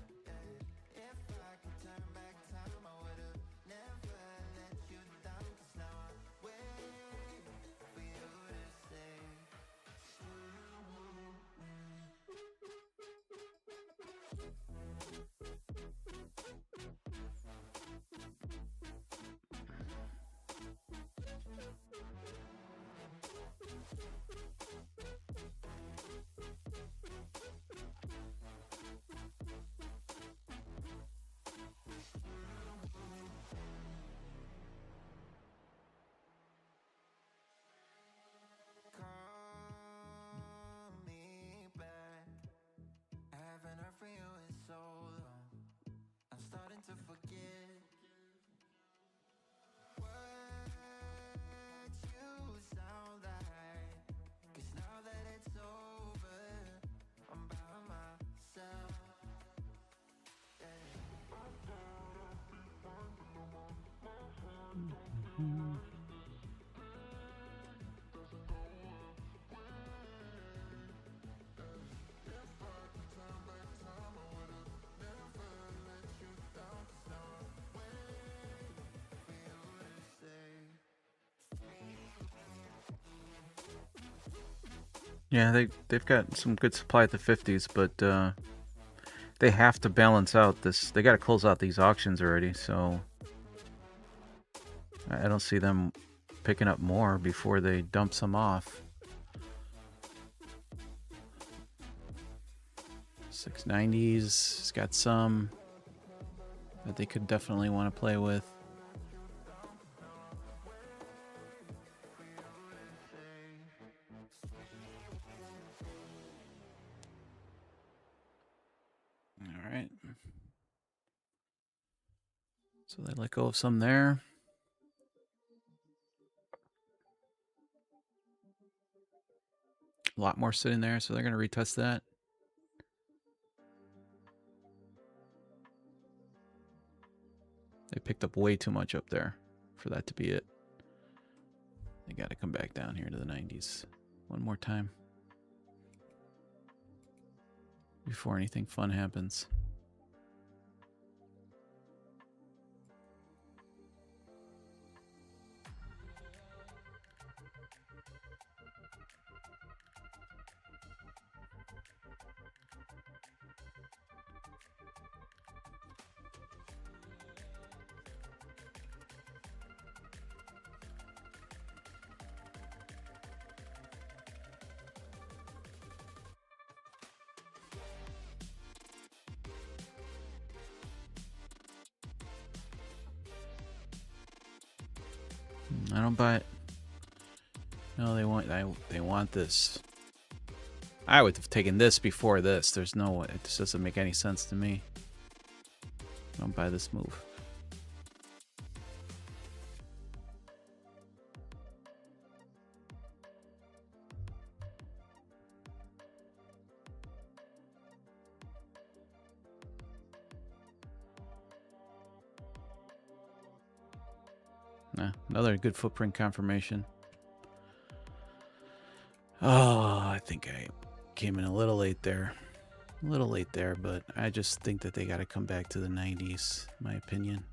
Call me back. I haven't heard from you in so long. I'm starting to forget what you sound like. 'Cause now that it's over, I'm by myself. Yeah, they've got some good supply at the 50s, but they have to balance out this. They got to close out these auctions already, so I don't see them picking up more before they dump some off. 690s, it's got some that they could definitely want to play with. All right. So they let go of some there. A lot more sitting there, so they're going to retest that. They picked up way too much up there for that to be it. They got to come back down here to the 90s one more time before anything fun happens. I don't buy it. No, they want this. I would have taken this before this. There's no way. It just doesn't make any sense to me. I don't buy this move. Nah, another good footprint confirmation. Oh, I think I came in a little late there. A little late there, but I just think that they got to come back to the 90s, in my opinion.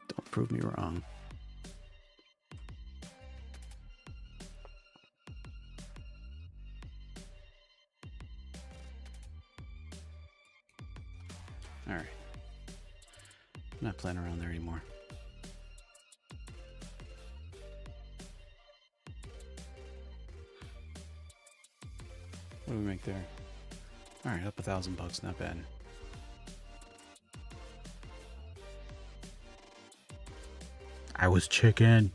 Don't prove me wrong. All right. I'm not playing around there anymore. What do we make there? All right, up $1,000, not bad. I was chicken.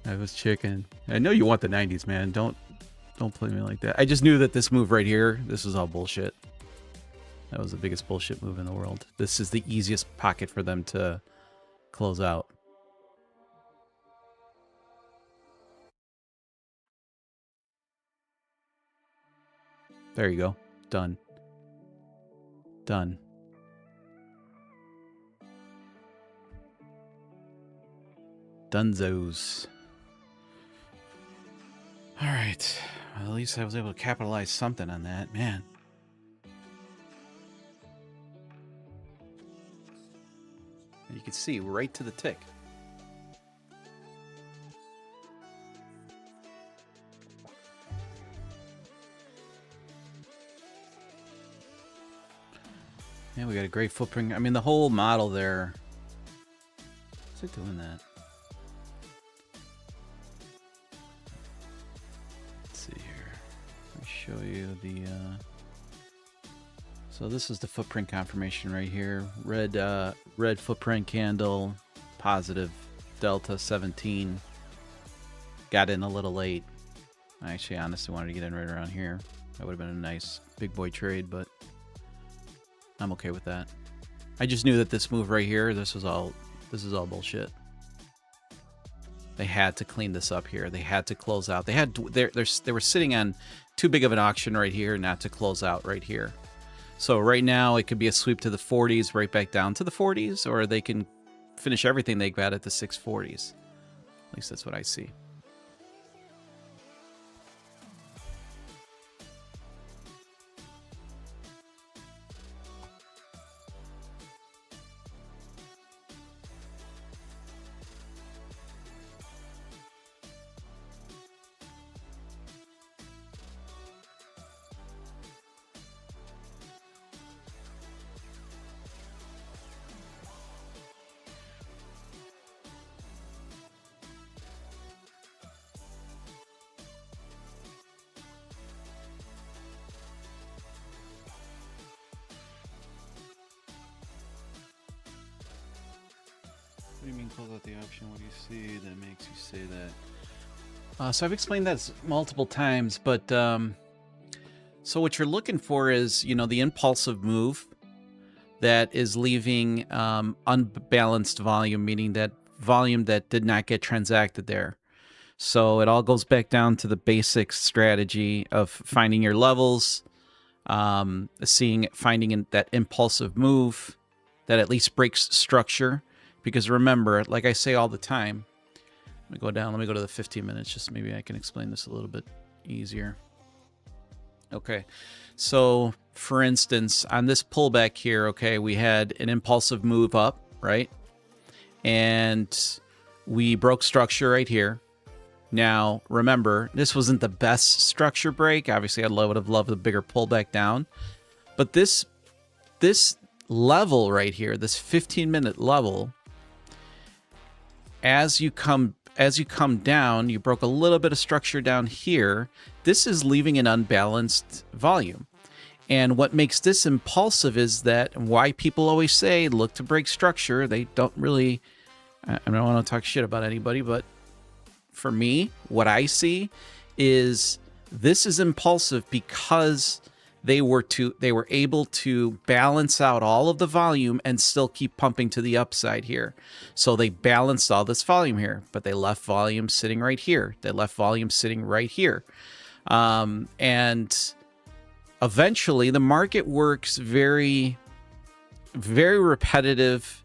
I was chicken. I know you want the 90s, man. Don't play me like that. I just knew that this move right here, this was all bullshit. That was the biggest bullshit move in the world. This is the easiest pocket for them to close out. There you go. Done. Done. Dunzos. All right. Well, at least I was able to capitalize something on that. Man. And you can see right to the tick. Yeah, we got a great footprint. I mean, the whole model there. What's it doing that? Let's see here. Let me show you the... So this is the footprint confirmation right here. Red footprint candle, positive, delta 17. Got in a little late. I actually honestly wanted to get in right around here. That would have been a nice big boy trade, but I'm okay with that. I just knew that this move right here, this is all bullshit. They had to clean this up here. They had to close out. They were sitting on too big of an auction right here not to close out right here. So right now it could be a sweep to the 40s, right back down to the 40s, or they can finish everything they got at the 640s. At least that's what I see. What do you mean close out the option? What do you see that makes you say that? So I've explained that multiple times, but so what you're looking for is, you know, the impulsive move that is leaving unbalanced volume, meaning that volume that did not get transacted there. So it all goes back down to the basic strategy of finding your levels, finding that impulsive move that at least breaks structure. Because remember, like I say all the time, let me go down, let me go to the 15 minutes, just maybe I can explain this a little bit easier. Okay, so for instance, on this pullback here, okay, we had an impulsive move up, right? And we broke structure right here. Now, remember, this wasn't the best structure break. Obviously, I would have loved a bigger pullback down. But this level right here, this 15-minute level, as you come down, you broke a little bit of structure down here. This is leaving an unbalanced volume. And what makes this impulsive is that why people always say, look to break structure. They don't really, I don't want to talk shit about anybody, but for me, what I see is this is impulsive because they were able to balance out all of the volume and still keep pumping to the upside here. So they balanced all this volume here, but they left volume sitting right here. They left volume sitting right here. And eventually the market works very, very repetitive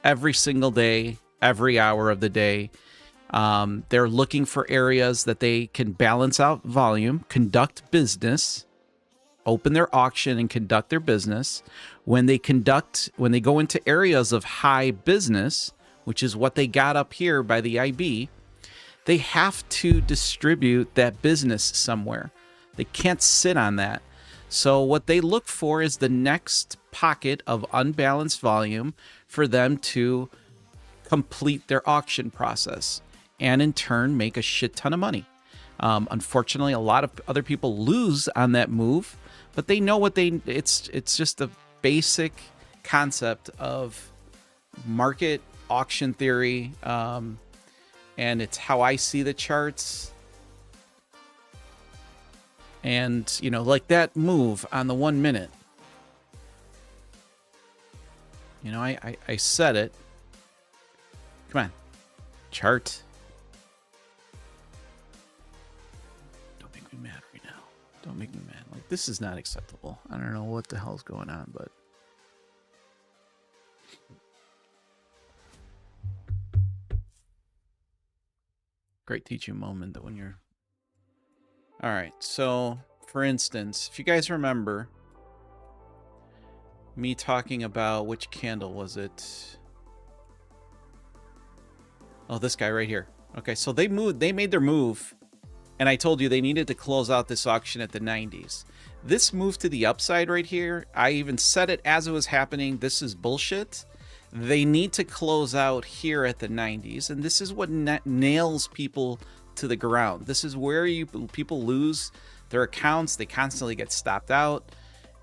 every single day, every hour of the day. They're looking for areas that they can balance out volume, conduct business, open their auction and conduct their business. When they go into areas of high business, which is what they got up here by the IB, they have to distribute that business somewhere. They can't sit on that. So what they look for is the next pocket of unbalanced volume for them to complete their auction process and in turn make a shit ton of money. Unfortunately, a lot of other people lose on that move, but they know it's just a basic concept of market auction theory. And it's how I see the charts. And, you know, like that move on the 1 minute. You know, I said it. Come on. Chart. Don't make me mad right now. Don't make me mad. Like, this is not acceptable. I don't know what the hell's going on, but... Great teaching moment that when you're... All right, so for instance, if you guys remember me talking about which candle was it? Oh, this guy right here. Okay, so they made their move, and I told you they needed to close out this auction at the 90s. This move to the upside right here, I even said it as it was happening. This is bullshit. They need to close out here at the 90s, and this is what nails people to the ground. This is where people lose their accounts. They constantly get stopped out,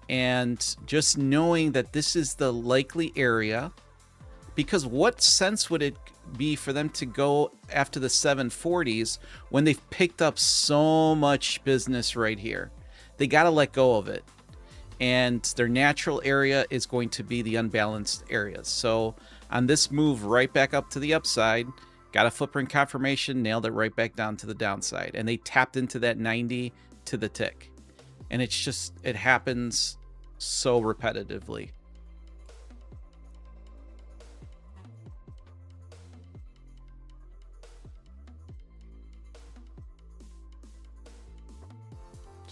and just knowing that this is the likely area, because what sense would it be for them to go after the 740s when they've picked up so much business right here? They got to let go of it. And their natural area is going to be the unbalanced areas. So on this move right back up to the upside, got a footprint confirmation, nailed it right back down to the downside. And they tapped into that 90 to the tick. And it's just, it happens so repetitively.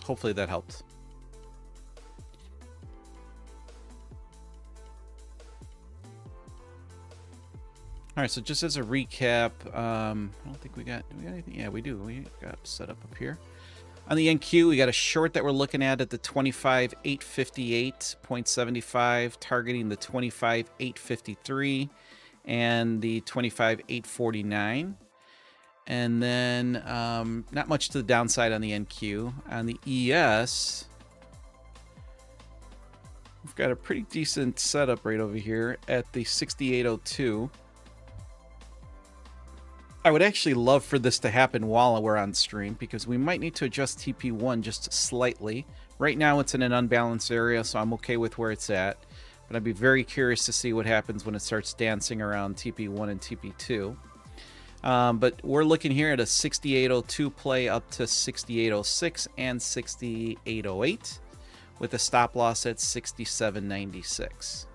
Hopefully that helped. All right, so just as a recap, I don't think do we got anything? Yeah, we do. We got set up here. On the NQ, we got a short that we're looking at the 25,858.75, targeting the 25,853 and the 25,849. And then not much to the downside on the NQ. On the ES, we've got a pretty decent setup right over here at the 6802. I would actually love for this to happen while we're on stream, because we might need to adjust TP1 just slightly. Right now it's in an unbalanced area, so I'm okay with where it's at. But I'd be very curious to see what happens when it starts dancing around TP1 and TP2. But we're looking here at a 6802 play up to 6806 and 6808 with a stop loss at 6796.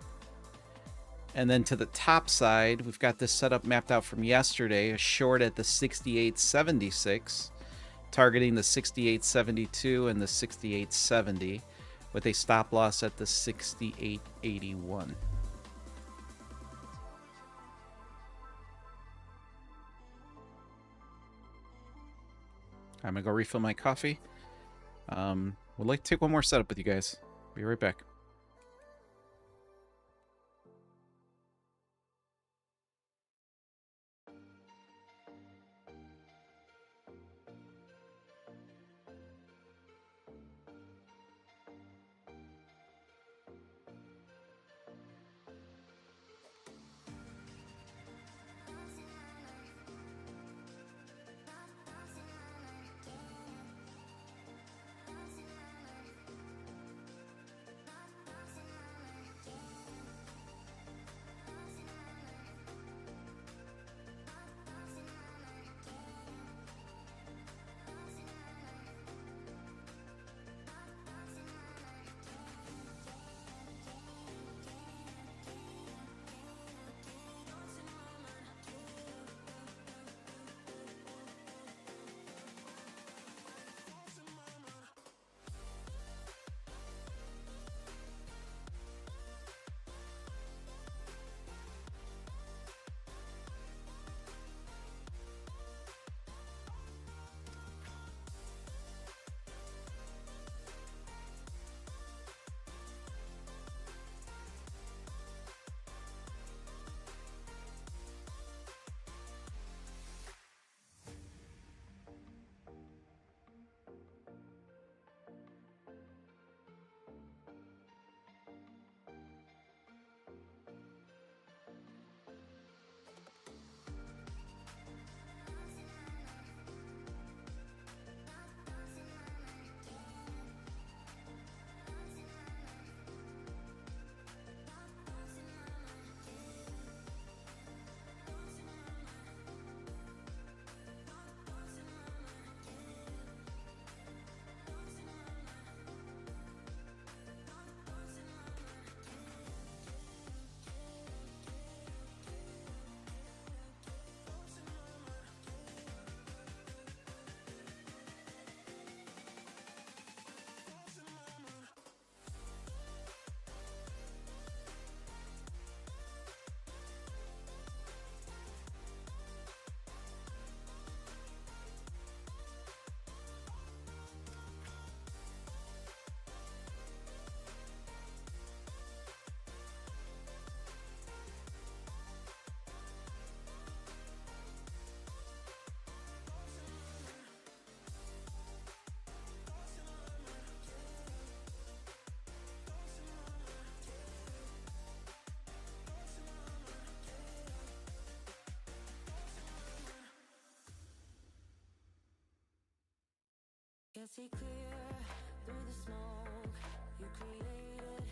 And then to the top side, we've got this setup mapped out from yesterday, a short at the 6876, targeting the 6872 and the 6870 with a stop loss at the 6881. I'm gonna go refill my coffee. Would like to take one more setup with you guys. Be right back. Can't see clear through the smoke you created.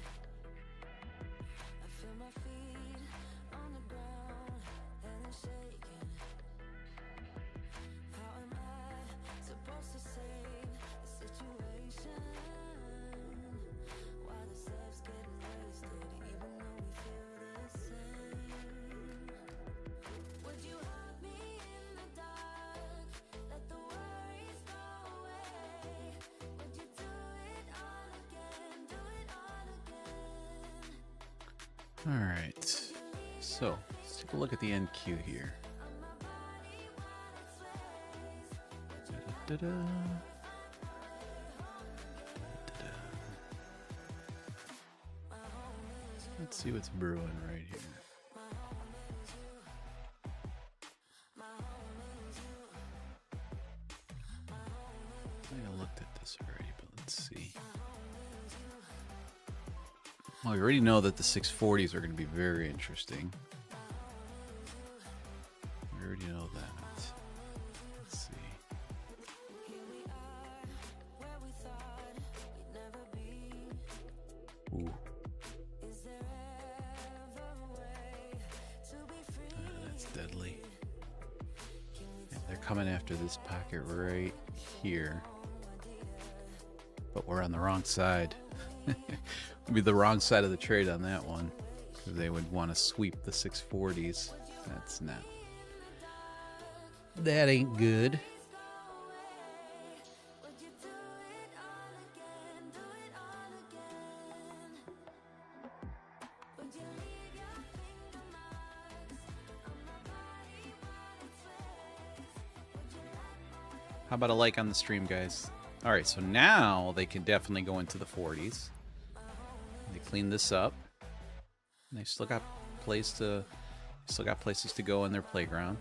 I feel my feet on the ground and I'm shaking. How am I supposed to save the situation? Why the steps getting wasted even though we feel the same? Would you hug me in the dark? Let the worries go away. Would you do it all again? Do it all again? All right. So let's take a look at the NQ here. Da-da-da. Da-da. Let's see what's brewing right here. I looked at this already, but let's see. Well, we already know that the 640s are going to be very interesting. We already know that. Let's see. Ooh. That's deadly. And they're coming after this pocket right here. But we're on the wrong side. Would be the wrong side of the trade on that one. Because they would want to sweep the 640s. That's not. That ain't good. How about a like on the stream, guys? All right, so now they can definitely go into the 40s. They clean this up. And they still got places to go in their playground.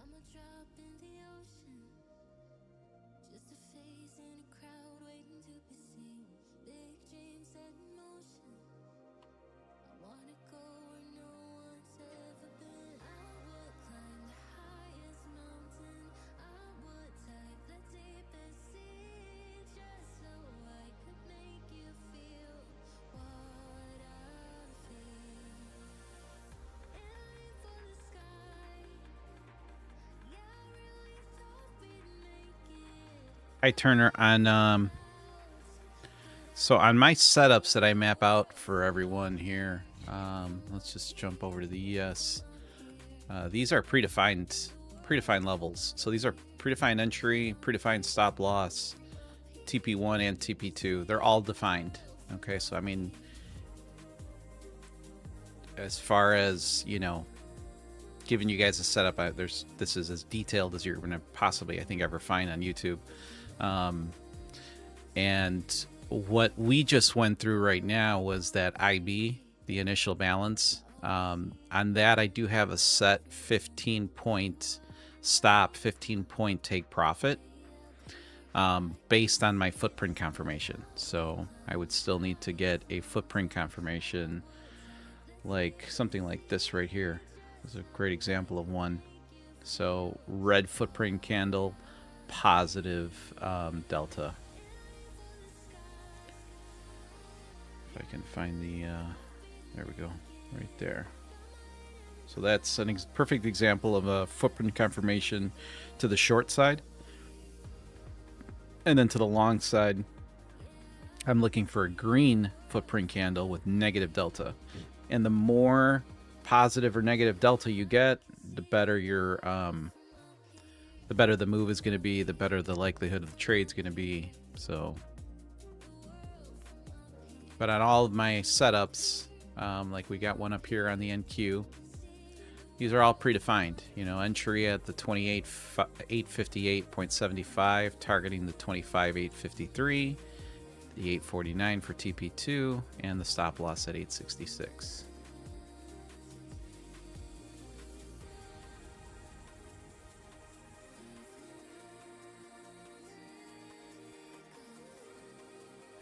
I'm a drop in the ocean, just a face in a crowd waiting to be seen. Big dreams set in motion. I wanna go where no one's ever been. I would climb the highest mountain. I would dive the deepest sea, just so I could make you feel what I feel. Aiming for the sky. Hi Turner, on so on my setups that I map out for everyone here, let's just jump over to the ES. These are predefined levels. So these are predefined entry, predefined stop loss, TP1 and TP2. They're all defined. Okay, so I mean, as far as, you know, giving you guys a setup, this is as detailed as you're going to possibly, I think, ever find on YouTube. And what we just went through right now was that IB, the initial balance. On that, I do have a set 15-point stop, 15-point take profit, based on my footprint confirmation. So I would still need to get a footprint confirmation, like something like this right here. This is a great example of one. So red footprint candle, positive delta. If I can find the, there we go, right there. So that's a perfect example of a footprint confirmation to the short side. And then to the long side, I'm looking for a green footprint candle with negative delta. And the more positive or negative delta you get, the better the better the move is going to be, the better the likelihood of the trade's going to be. So, but on all of my setups, like we got one up here on the NQ, these are all predefined. You know, entry at the 28,858.75, targeting the 25,853, the 849 for TP2, and the stop loss at 866.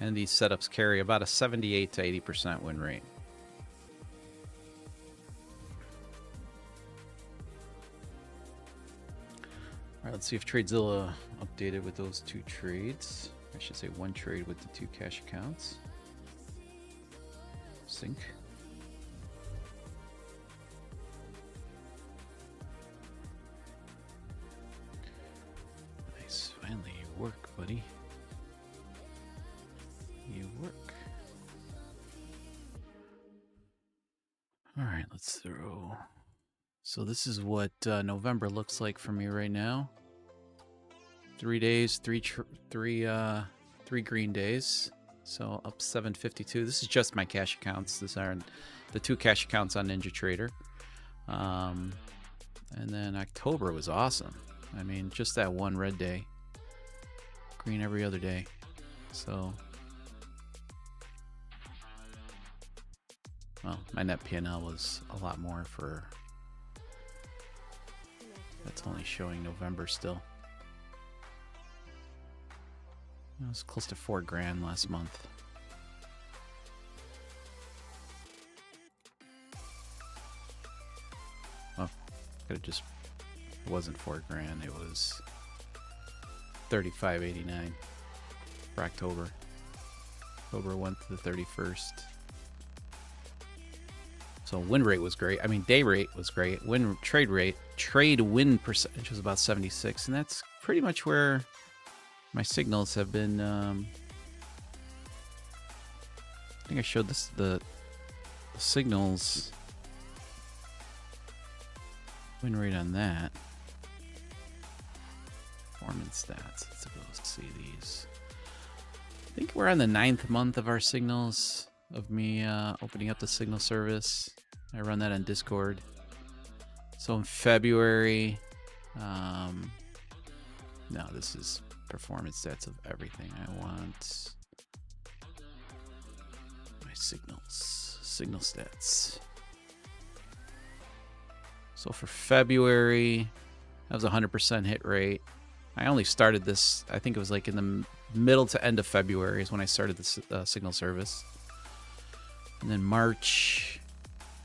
And these setups carry about a 78 to 80% win rate. All right, let's see if TradeZilla updated with those two trades. I should say one trade with the two cash accounts. Sync. Nice, finally you work, buddy. You work. All right, let's throw. So this is what November looks like for me right now. 3 days, three green days. So up 752. This is just my cash accounts. These are the two cash accounts on NinjaTrader. And then October was awesome. I mean, just that one red day. Green every other day. So, well, my net P&L was a lot more for. That's only showing November still. It was close to $4 grand last month. Well, could have just. It wasn't $4 grand. It was $35.89 for October. October went to the 31st. So win rate was great. I mean, day rate was great. Trade win percentage was about 76, and that's pretty much where my signals have been. I think I showed this the signals win rate on that. Performance stats. Let's go see these. I think we're on the 9th month of our signals. Of me opening up the signal service. I run that on Discord. So in February, no, this is performance stats of everything. I want my signal stats. So for February, that was 100% hit rate. I only started this, I think it was like in the middle to end of February is when I started this signal service. And then March,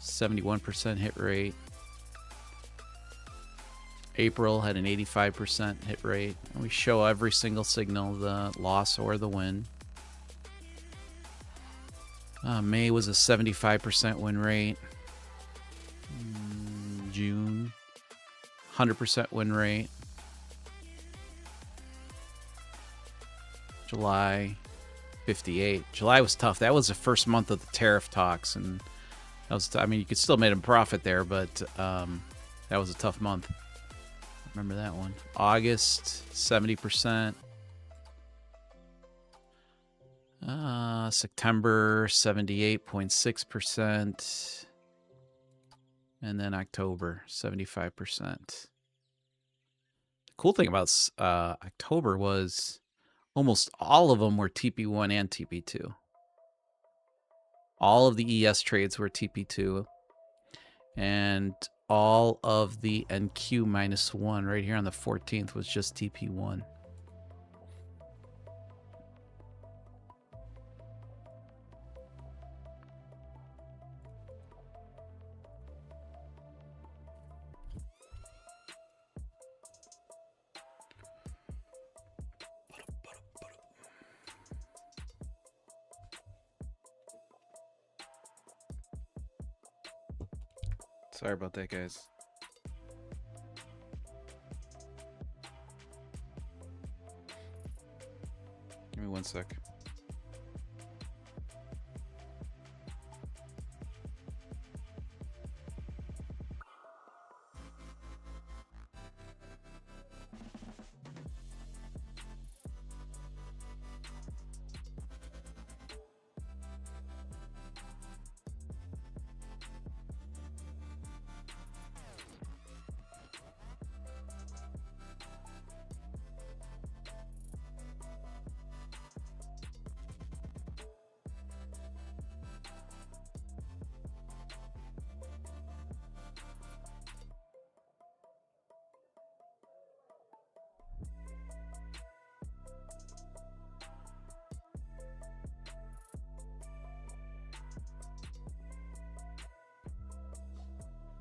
71% hit rate. April had an 85% hit rate. And we show every single signal, the loss or the win. May was a 75% win rate. June, 100% win rate. July, 58. July was tough. That was the first month of the tariff talks, and that was. I mean, you could still made a profit there, but that was a tough month. Remember that one. August, 70%. September, 78.6%, and then October, 75%. The cool thing about October was. Almost all of them were TP1 and TP2. All of the ES trades were TP2. And all of the NQ-1 right here on the 14th was just TP1. Sorry about that, guys. Give me 1 sec.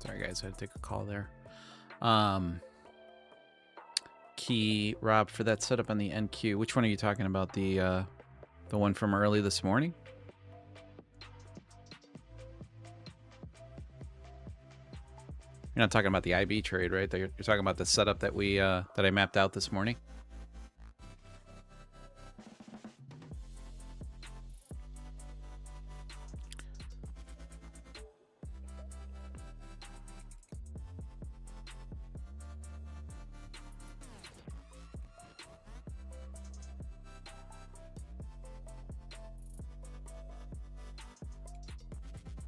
Sorry, guys, I had to take a call there. Key, Rob, for that setup on the NQ. Which one are you talking about? The one from early this morning? You're not talking about the IB trade, right? You're talking about the setup that we that I mapped out this morning.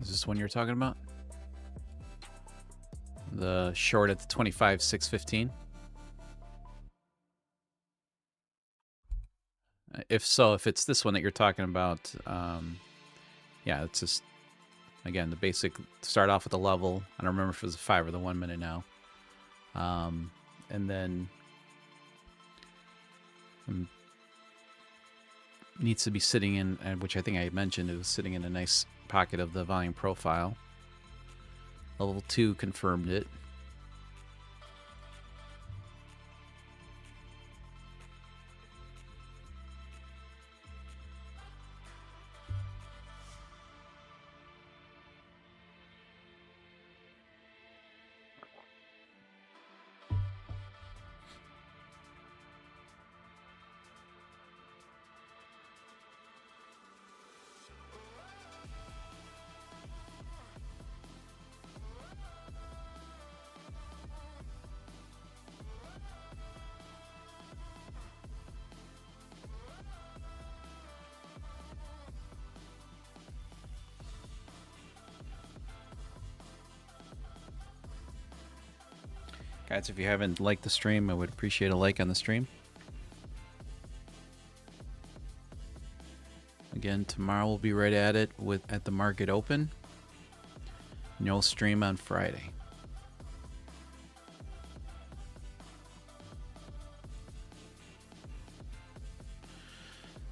Is this one you're talking about? The short at the 25,615. If so, if it's this one that you're talking about, yeah, it's just, again, the basic, start off with the level. I don't remember if it was a 5 or the 1 minute now. And then needs to be sitting in, which I think I mentioned, it was sitting in a nice pocket of the volume profile. Level 2 confirmed it. Guys, if you haven't liked the stream, I would appreciate a like on the stream. Again, tomorrow we'll be right at it at the market open. No stream on Friday.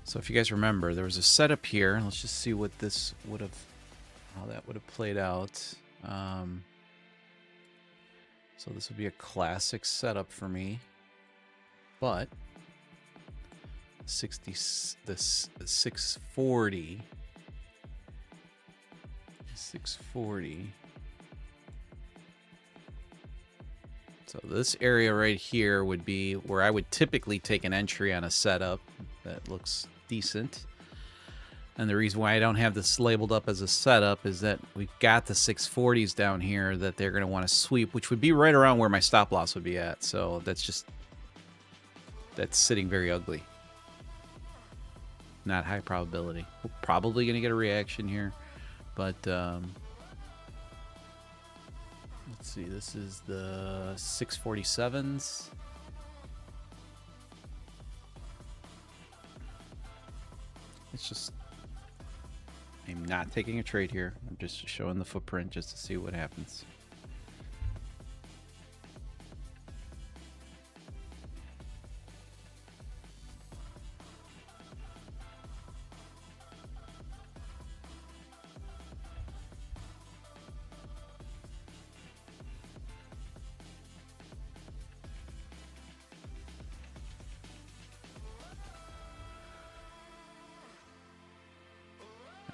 So if you guys remember, there was a setup here. Let's just see what this would have, how that would have played out. So this would be a classic setup for me, but the 640. So this area right here would be where I would typically take an entry on a setup that looks decent. And the reason why I don't have this labeled up as a setup is that we've got the 640s down here that they're going to want to sweep, which would be right around where my stop loss would be at. So that's sitting very ugly. Not high probability. We're probably going to get a reaction here, but let's see. This is the 647s. It's just, I'm not taking a trade here. I'm just showing the footprint just to see what happens.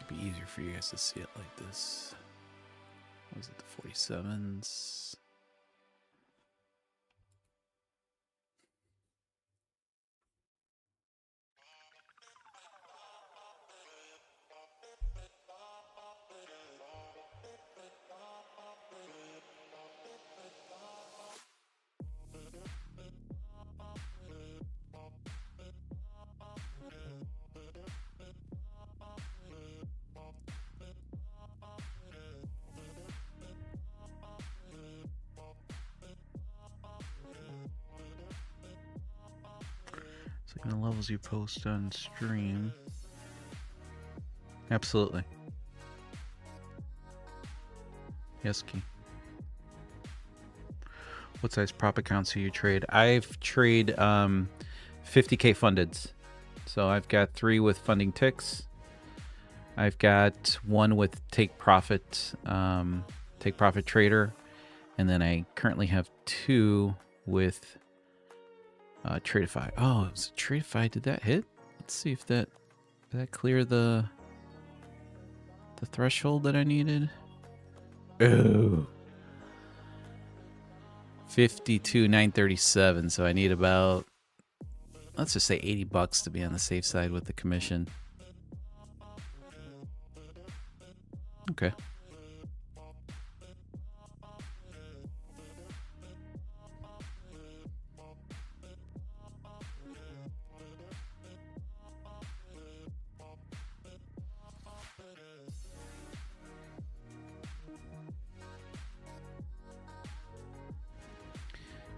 Be easier for you guys to see it like this. What was it, the 47s? It's like the levels you post on stream. Absolutely. Yes, Key. What size prop accounts do you trade? I've trade 50K fundeds. So I've got 3 with funding ticks. I've got 1 with take profit trader, And then I currently have 2 with Tradeify. Oh, it was Tradeify. Did that hit? Let's see if did that clear the threshold that I needed. Oh. 52,937. So I need about, let's just say $80 to be on the safe side with the commission. Okay.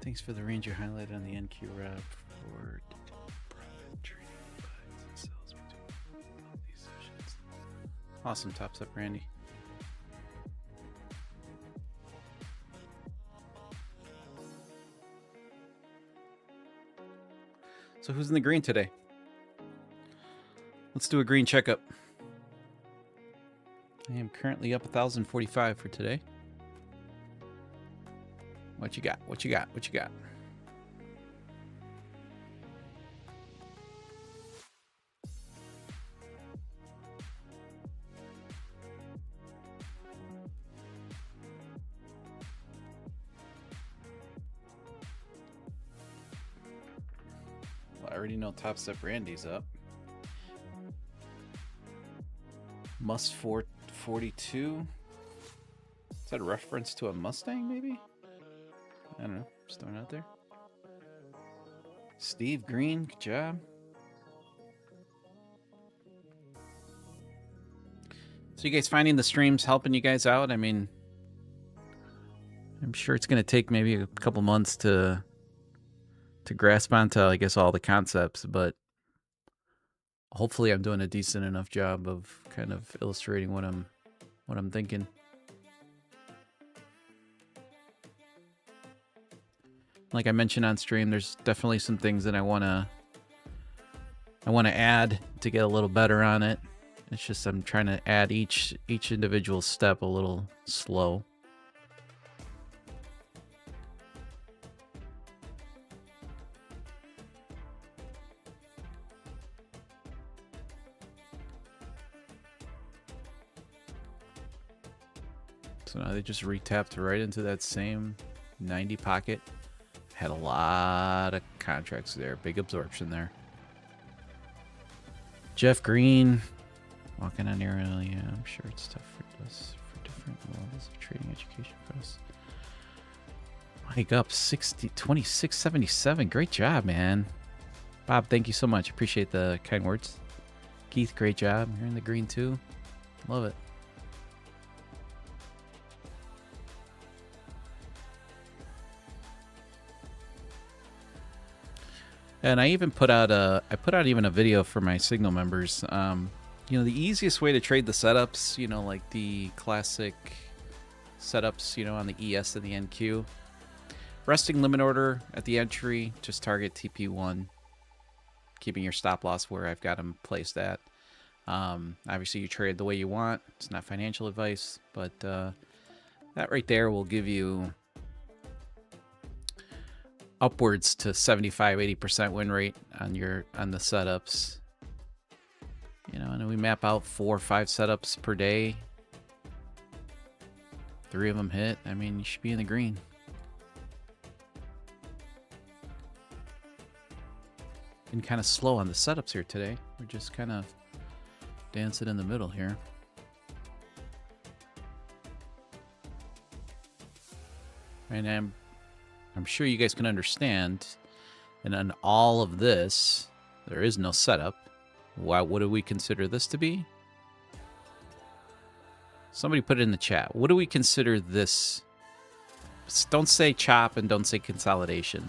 Thanks for the range you highlighted on the NQ wrap for private trading buys and sells between all these sessions. Awesome. Tops up, Randy. So who's in the green today? Let's do a green checkup. I am currently up 1,045 for today. What you got? What you got? What you got? Well, I already know Top Step Randy's up. Must 442. Is that a reference to a Mustang, maybe? I don't know. Just throwing it out there. Steve Green, good job. So you guys finding the streams helping you guys out? I mean, I'm sure it's going to take maybe a couple months to grasp onto, I guess, all the concepts, but hopefully I'm doing a decent enough job of kind of illustrating what I'm thinking. Like I mentioned on stream, there's definitely some things that I want to add to get a little better on it. It's just I'm trying to add each individual step a little slow. So now they just retapped right into that same 90 pocket. Had a lot of contracts there. Big absorption there. Jeff Green. Walking on air. Yeah, I'm sure it's tough for us for different levels of trading education for us. Mike up 2677. Great job, man. Bob, thank you so much. Appreciate the kind words. Keith, great job. You're in the green too. Love it. And I even put out even a video for my Signal members. You know, the easiest way to trade the setups, you know, like the classic setups, you know, on the ES and the NQ. Resting limit order at the entry, just target TP1, keeping your stop loss where I've got them placed at. Obviously, you trade the way you want. It's not financial advice, but that right there will give you upwards to 75-80% win rate on the setups. You know, and we map out 4 or 5 setups per day. 3 of them hit. I mean, you should be in the green. Been kind of slow on the setups here today. We're just kind of dancing in the middle here. And I'm sure you guys can understand. And on all of this, there is no setup. What do we consider this to be? Somebody put it in the chat. What do we consider this? Don't say chop and don't say consolidation.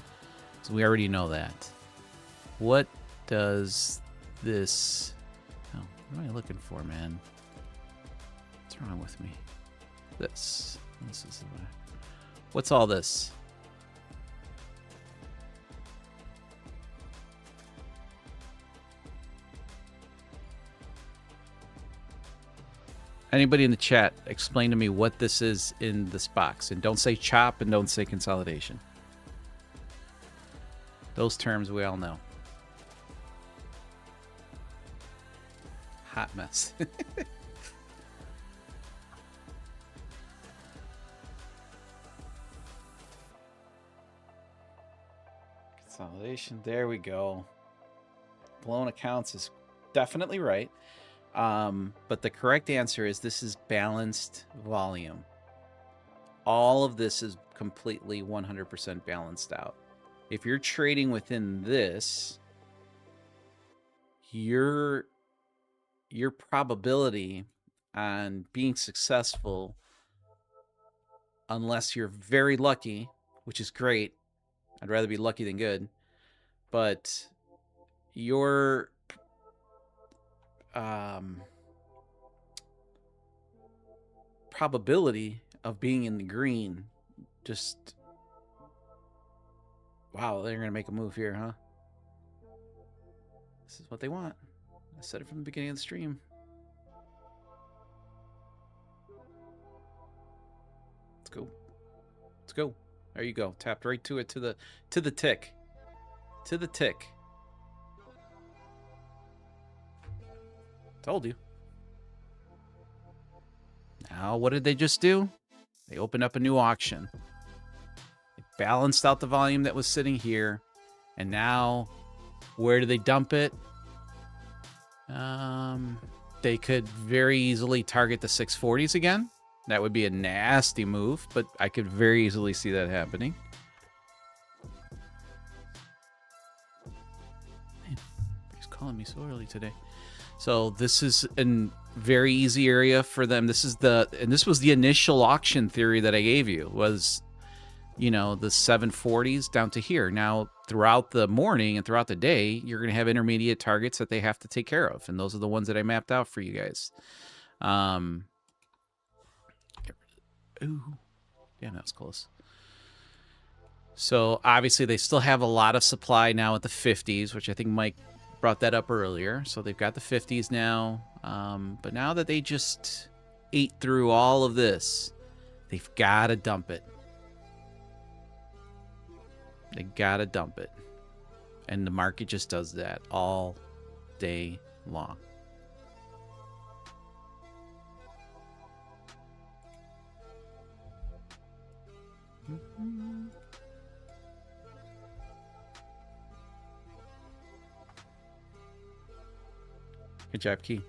So we already know that. What does this... Oh, what am I looking for, man? What's wrong with me? This is the... What's all this? Anybody in the chat, explain to me what this is in this box. And don't say chop and don't say consolidation. Those terms we all know. Hot mess. Consolidation. There we go. Blown accounts is definitely right. But the correct answer is this is balanced volume. All of this is completely 100% balanced out. If you're trading within this, your probability on being successful, unless you're very lucky, which is great, I'd rather be lucky than good, but your probability of being in the green just, wow, they're gonna make a move here, huh? This is what they want. I said it from the beginning of the stream. Let's go. Let's go. There you go. Tapped right to it, to the tick. To the tick. Told you. Now, what did they just do? They opened up a new auction. They balanced out the volume that was sitting here. And now, where do they dump it? They could very easily target the 640s again. That would be a nasty move, but I could very easily see that happening. Man, he's calling me so early today. So this is a very easy area for them. This was the initial auction theory that I gave you, was, you know, the 740s down to here. Now, throughout the morning and throughout the day, you're going to have intermediate targets that they have to take care of. And those are the ones that I mapped out for you guys. Ooh, yeah, that was close. So obviously they still have a lot of supply now at the 50s, which I think Mike brought that up earlier. So they've got the 50s now. But now that they just ate through all of this, they've got to dump it. They got to dump it. And the market just does that all day long. Good job, Key.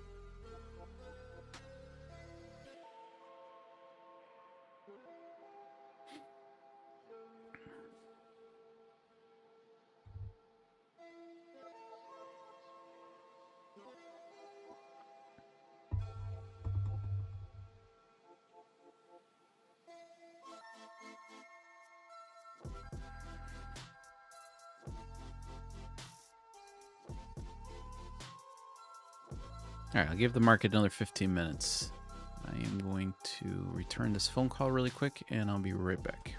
All right, I'll give the market another 15 minutes. I am going to return this phone call really quick, and I'll be right back.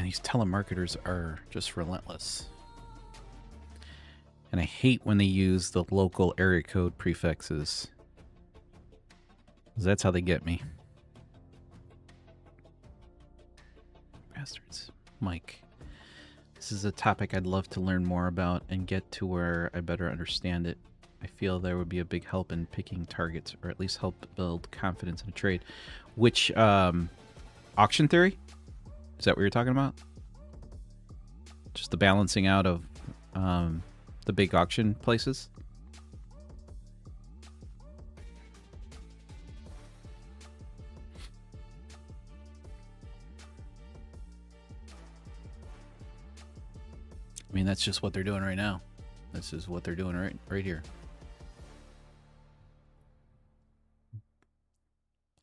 these telemarketers are just relentless. And I hate when they use the local area code prefixes. 'Cause that's how they get me. Bastards. Mike. This is a topic I'd love to learn more about and get to where I better understand it. I feel there would be a big help in picking targets, or at least help build confidence in a trade. Which, auction theory? Is that what you're talking about? Just the balancing out of the big auction places? I mean, that's just what they're doing right now. This is what they're doing right here.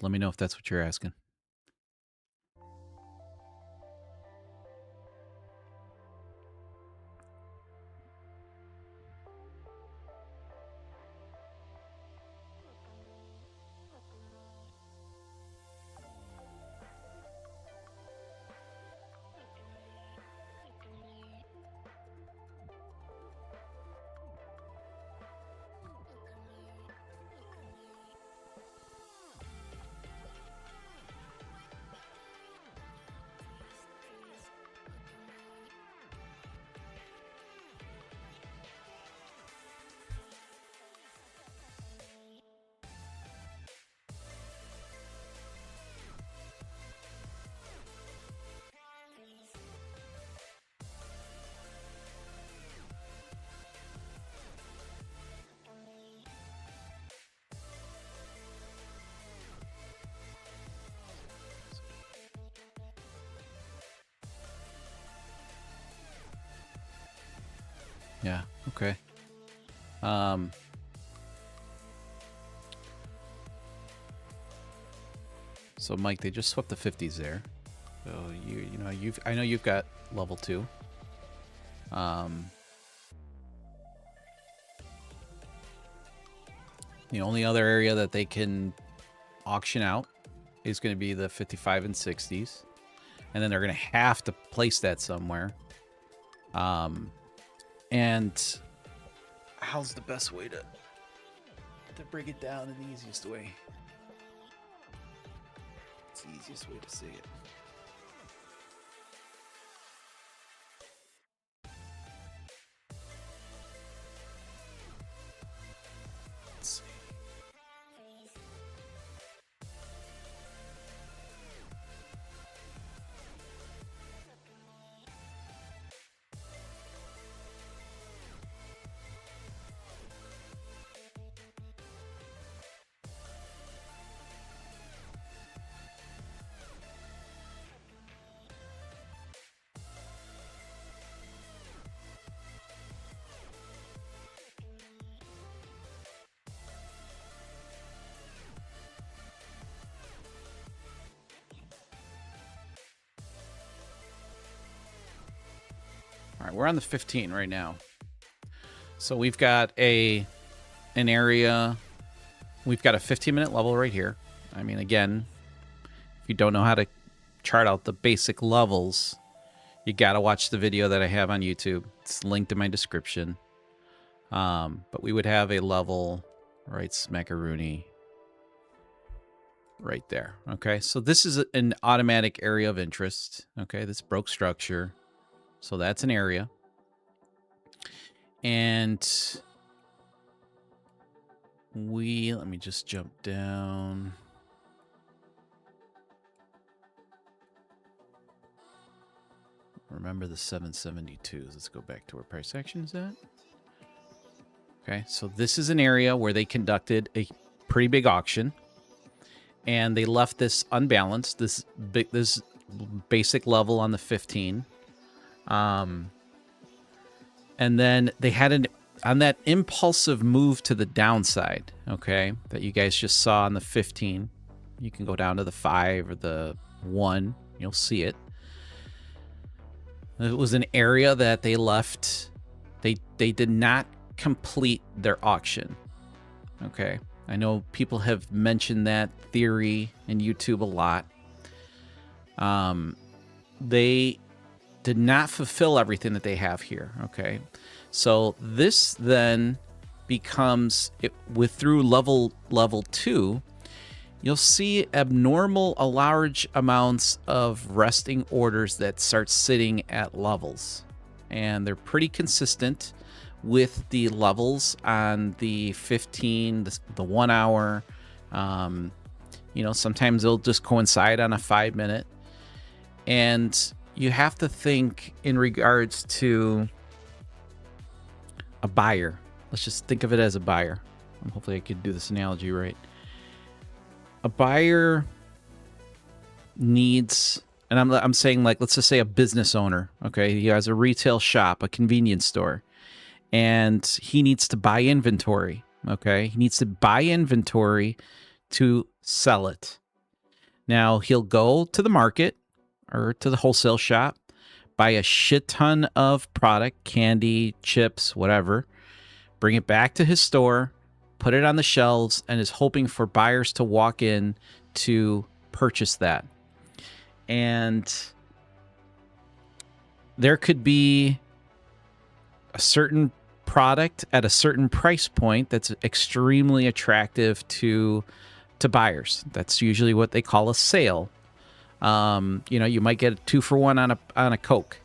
Let me know if that's what you're asking. Yeah, okay. So Mike, they just swept the 50s there. So you know I know you've got level 2. The only other area that they can auction out is going to be the 55 and 60s. And then they're going to have to place that somewhere. And how's the best way to break it down in the easiest way? It's the easiest way to say it. Let's see. All right, we're on the 15 right now. So we've got an area. We've got a 15-minute level right here. I mean, again, if you don't know how to chart out the basic levels, you got to watch the video that I have on YouTube. It's linked in my description. But we would have a level right smackaroony right there. Okay, so this is an automatic area of interest. Okay, this broke structure. So that's an area. And let me just jump down. Remember the 772s. Let's go back to where price action is at. Okay, so this is an area where they conducted a pretty big auction. And they left this unbalanced, this basic level on the 15. And then they had on that impulsive move to the downside, okay, that you guys just saw on the 15. You can go down to the 5 or the 1. You'll see it. It was an area that they left. They did not complete their auction. Okay. I know people have mentioned that theory in YouTube a lot. They did not fulfill everything that they have here. Okay, so this then becomes through level 2. You'll see abnormal, large amounts of resting orders that start sitting at levels, and they're pretty consistent with the levels on the 15, the 1 hour. Sometimes they'll just coincide on a 5-minute, and you have to think in regards to a buyer. Let's just think of it as a buyer. Hopefully I could do this analogy right. A buyer needs, and I'm saying, like, let's just say a business owner, okay? He has a retail shop, a convenience store, and he needs to buy inventory, okay? He needs to buy inventory to sell it. Now, he'll go to the market or to the wholesale shop, buy a shit ton of product, candy, chips, whatever, bring it back to his store, put it on the shelves, and is hoping for buyers to walk in to purchase that. And there could be a certain product at a certain price point that's extremely attractive to buyers. That's usually what they call a sale. You might get a 2-for-1 on a Coke,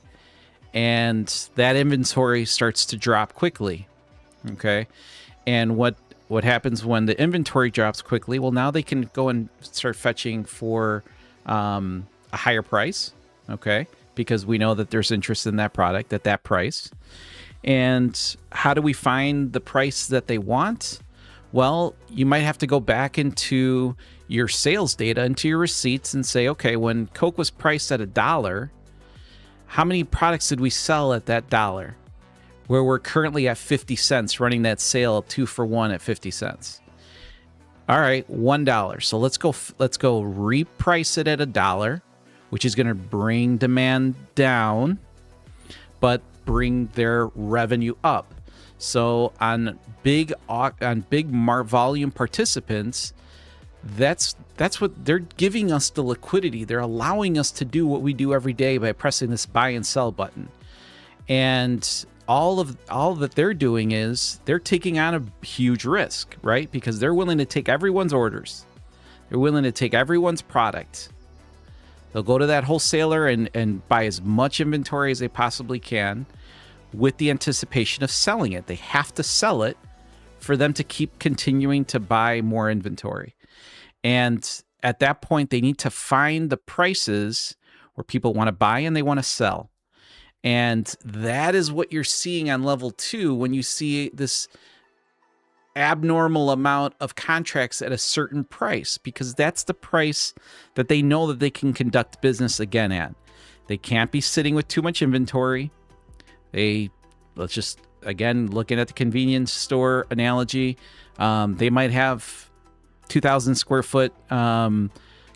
and that inventory starts to drop quickly. Okay, and what happens when the inventory drops quickly? Well, now they can go and start fetching for a higher price, okay? Because we know that there's interest in that product at that price. And how do we find the price that they want? Well, you might have to go back into your sales data, into your receipts, and say, okay, when Coke was priced at $1, how many products did we sell at that dollar? Where we're currently at 50 cents, running that sale 2-for-1 at 50 cents. All right, $1. So let's go reprice it at $1, which is going to bring demand down, but bring their revenue up. So on big volume participants, that's what they're giving us, the liquidity. They're allowing us to do what we do every day by pressing this buy and sell button. And all that they're doing is they're taking on a huge risk, right? Because they're willing to take everyone's orders. They're willing to take everyone's product. They'll go to that wholesaler and buy as much inventory as they possibly can with the anticipation of selling it. They have to sell it for them to keep continuing to buy more inventory. And at that point, they need to find the prices where people want to buy and they want to sell. And that is what you're seeing on level 2 when you see this abnormal amount of contracts at a certain price, because that's the price that they know that they can conduct business again at. They can't be sitting with too much inventory. Let's just, again, looking at the convenience store analogy, they might have 2,000 square foot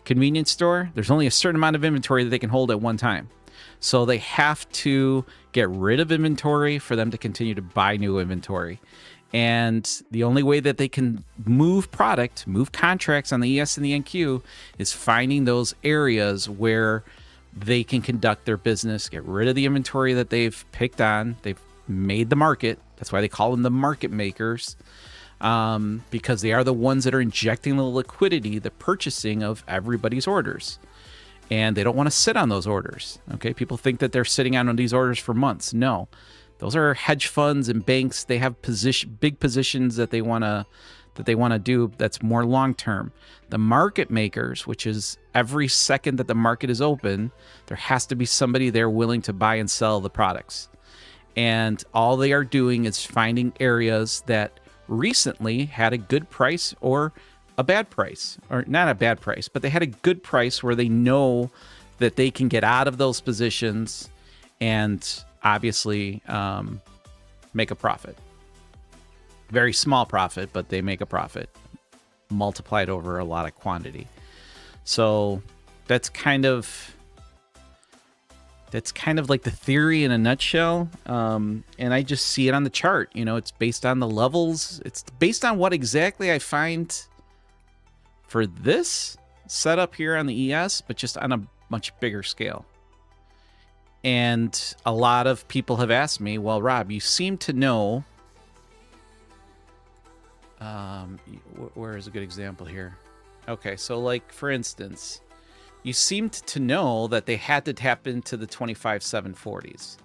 convenience store. There's only a certain amount of inventory that they can hold at one time. So they have to get rid of inventory for them to continue to buy new inventory. And the only way that they can move contracts on the ES and the NQ is finding those areas where they can conduct their business, get rid of the inventory that they've picked on. They've made the market. That's why they call them the market makers, because they are the ones that are injecting the liquidity, the purchasing of everybody's orders. And they don't want to sit on those orders. Okay, people think that they're sitting on these orders for months. No, those are hedge funds and banks. They have big positions that they want to do. That's more long term. The market makers, which is every second that the market is open, there has to be somebody there willing to buy and sell the products. And all they are doing is finding areas that recently had a good price or a bad price, or not a bad price, but they had a good price where they know that they can get out of those positions and obviously make a profit. Very small profit, but they make a profit multiplied over a lot of quantity. So that's kind of like the theory in a nutshell. And I just see it on the chart. It's based on the levels. It's based on what exactly I find for this setup here on the ES, but just on a much bigger scale. And a lot of people have asked me, well, Rob, you seem to know, where is a good example here? Okay, so like, for instance, you seemed to know that they had to tap into the 25 740s.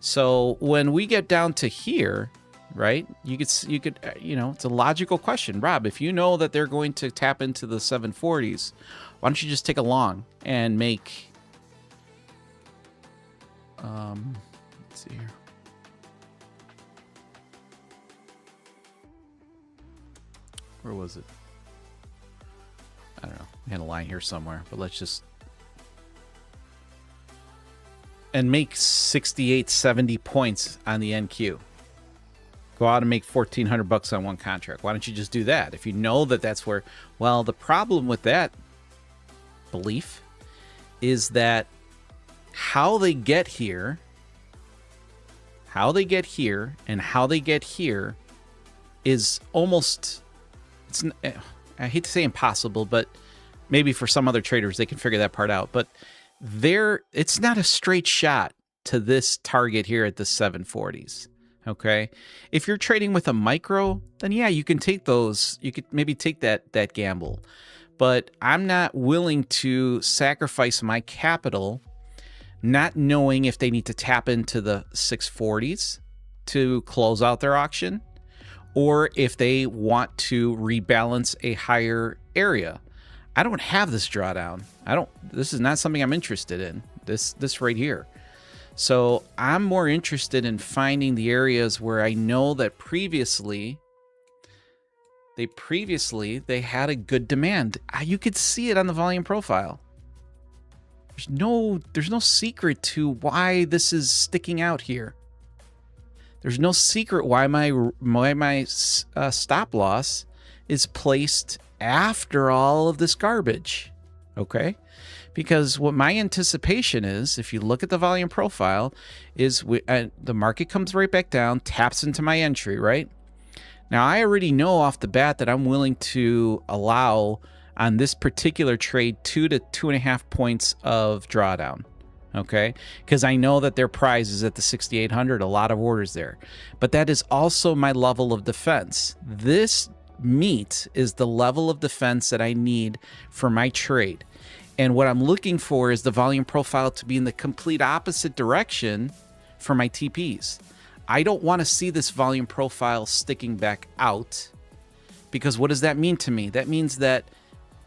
So when we get down to here, right, you could, it's a logical question. Rob, if you know that they're going to tap into the 740s, why don't you just take a long and make, let's see here. Where was it? I don't know. I had a line here somewhere, but let's just, and make 68, 70 points on the NQ. Go out and make $1,400 on one contract. Why don't you just do that? If you know that that's where, well, the problem with that belief is that how they get here and how they get here is almost, I hate to say impossible, but maybe for some other traders, they can figure that part out. But it's not a straight shot to this target here at the 740s. Okay. If you're trading with a micro, then yeah, you can take those. You could maybe take that gamble. But I'm not willing to sacrifice my capital not knowing if they need to tap into the 640s to close out their auction, or if they want to rebalance a higher area. I don't have this drawdown. This is not something I'm interested in, this right here. So I'm more interested in finding the areas where I know that previously they had a good demand. You could see it on the volume profile. There's no secret to why this is sticking out here. There's no secret why my stop loss is placed after all of this garbage. Okay? Because what my anticipation is, if you look at the volume profile, is the market comes right back down, taps into my entry, right? Now, I already know off the bat that I'm willing to allow on this particular trade 2 to 2.5 points of drawdown. Okay, because I know that their price is at the 6,800, a lot of orders there. But that is also my level of defense. This meat is the level of defense that I need for my trade. And what I'm looking for is the volume profile to be in the complete opposite direction for my TPs. I don't want to see this volume profile sticking back out, because what does that mean to me? That means that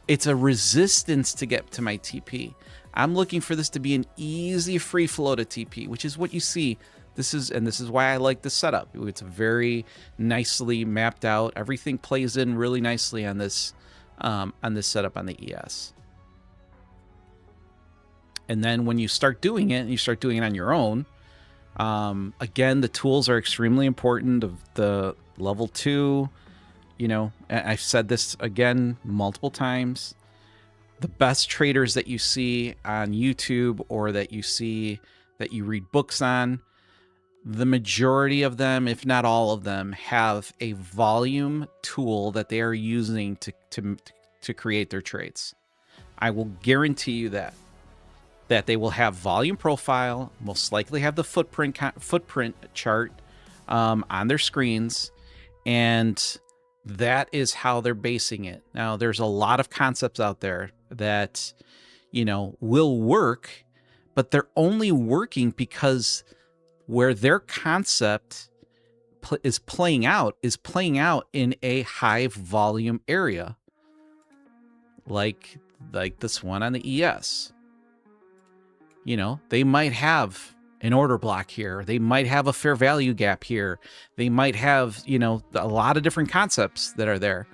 it's a resistance to get to my TP. I'm looking for this to be an easy free flow to TP, which is what you see. This is why I like this setup. It's very nicely mapped out. Everything plays in really nicely on this setup on the ES. And then when you start doing it, and you start doing it on your own, again, the tools are extremely important. The level 2, I've said this again multiple times. The best traders that you see on YouTube or that you read books on, the majority of them, if not all of them, have a volume tool that they are using to create their trades. I will guarantee you that they will have volume profile, most likely have the footprint chart on their screens, and that is how they're basing it. Now, there's a lot of concepts out there that, will work, but they're only working because where their concept is playing out in a high volume area, like this one on the ES. They might have an order block here. They might have a fair value gap here. They might have, a lot of different concepts that are there.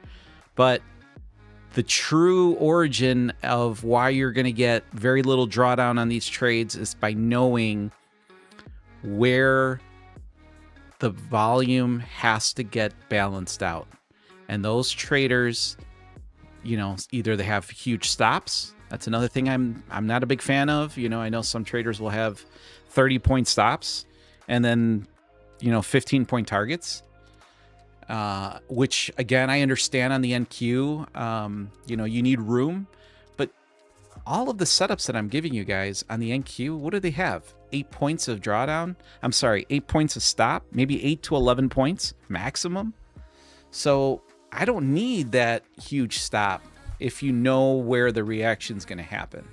But the true origin of why you're going to get very little drawdown on these trades is by knowing where the volume has to get balanced out. And those traders, either they have huge stops. That's another thing I'm not a big fan of. I know some traders will have 30-point stops and then, 15-point targets, which, again, I understand on the NQ. You need room. But all of the setups that I'm giving you guys on the NQ, what do they have? 8 points of drawdown? I'm sorry, 8 points of stop, maybe 8 to 11 points maximum. So I don't need that huge stop if you know where the reaction's going to happen.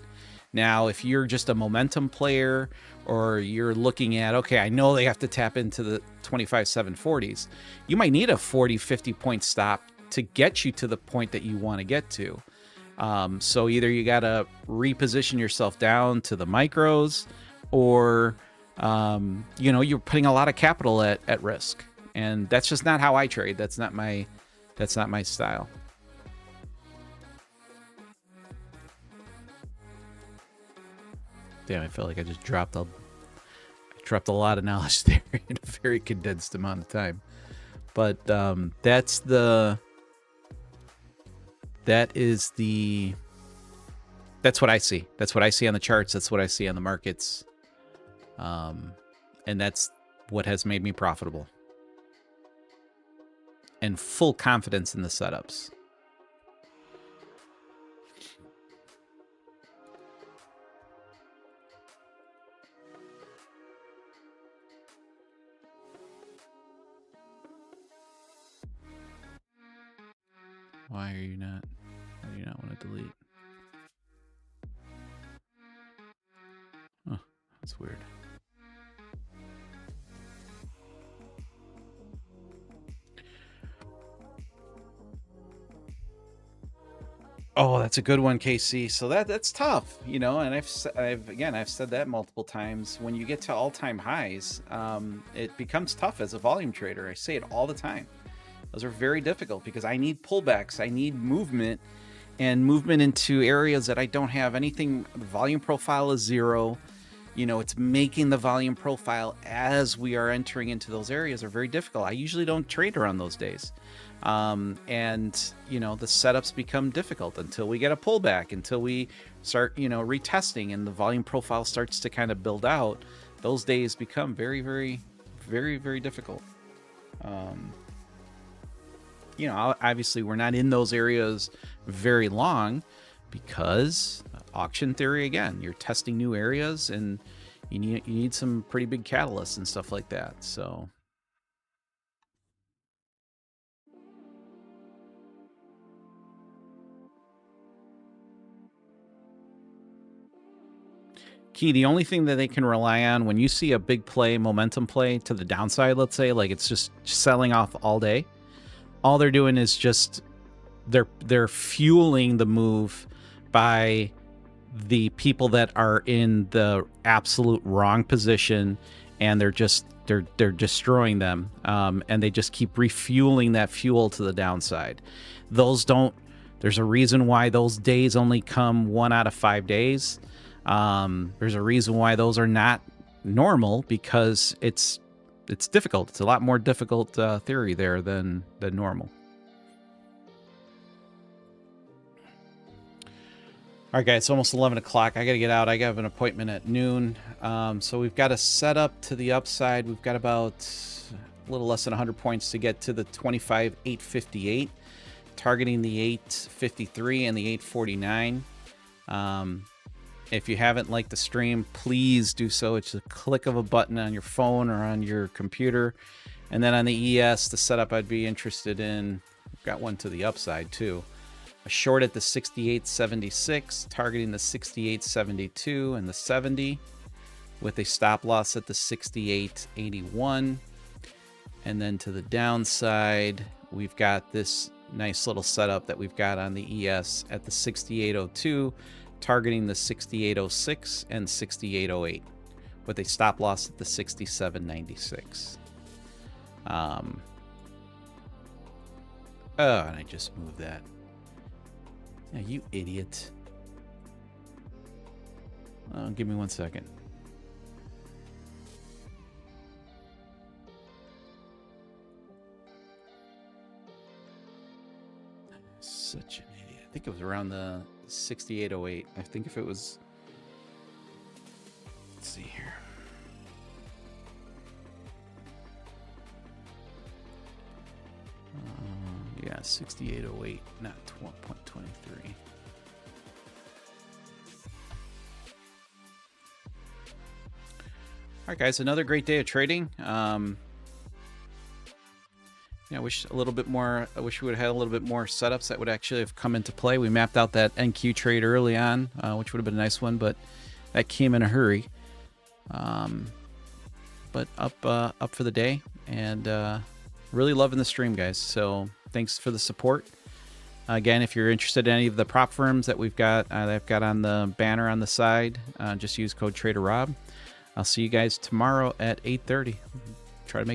Now, if you're just a momentum player, or you're looking at, okay, I know they have to tap into the 25 740s, you might need a 40, 50 point stop to get you to the point that you want to get to. So either you got to reposition yourself down to the micros, or, you know, you're putting a lot of capital at risk. And that's just not how I trade. That's not my style. Damn, I felt like I just dropped a lot of knowledge there in a very condensed amount of time. But that's what I see. That's what I see on the charts. That's what I see on the markets. And that's what has made me profitable. And full confidence in the setups. Why do you not want to delete? Oh, that's weird. Oh, that's a good one, KC. So that's tough, you know. And I've said that multiple times. When you get to all-time highs, it becomes tough as a volume trader. I say it all the time. Those are very difficult because I need pullbacks. I need movement, and movement into areas that I don't have anything. The volume profile is 0. You know, it's making the volume profile as we are entering into those areas are very difficult. I usually don't trade around those days. And, you know, the setups become difficult until we get a pullback, until we start, you know, retesting and the volume profile starts to kind of build out. Those days become very, very, very, very difficult. You know, obviously we're not in those areas very long because auction theory, again, you're testing new areas and you need some pretty big catalysts and stuff like that. So Key, the only thing that they can rely on when you see a big play, momentum play to the downside, let's say, like it's just selling off all day, all they're doing is just they're fueling the move by the people that are in the absolute wrong position, and they're destroying them, and they just keep refueling that fuel to the downside. There's a reason why those days only come 1 out of 5 days. There's a reason why those are not normal, because it's difficult. It's a lot more difficult theory there than normal. All right, guys, it's almost 11 o'clock. I got to get out. I have an appointment at noon. So we've got a setup to the upside. We've got about a little less than 100 points to get to the 25,858, targeting the 853 and the 849. If you haven't liked the stream, please do so. It's a click of a button on your phone or on your computer. And then on the ES, the setup I'd be interested in, I've got one to the upside too. A short at the 68.76, targeting the 68.72 and the 70, with a stop loss at the 68.81. And then to the downside, we've got this nice little setup that we've got on the ES at the 68.02, targeting the 68.06 and 68.08, with a stop loss at the 67.96. And I just moved that. Yeah, you idiot. Give me 1 second. Such an idiot. I think it was around the 68.08. I think if it was... Let's see here. Yeah, 68.08, not 12.23. right, guys, another great day of trading. Yeah, I wish a little bit more. I wish we would have had a little bit more setups that would actually have come into play. We mapped out that NQ trade early on, which would have been a nice one, but that came in a hurry. But up for the day, and really loving the stream, guys. So thanks for the support. Again, if you're interested in any of the prop firms that we've got, that I've got on the banner on the side, just use code TraderRob. I'll see you guys tomorrow at 8:30. Try to make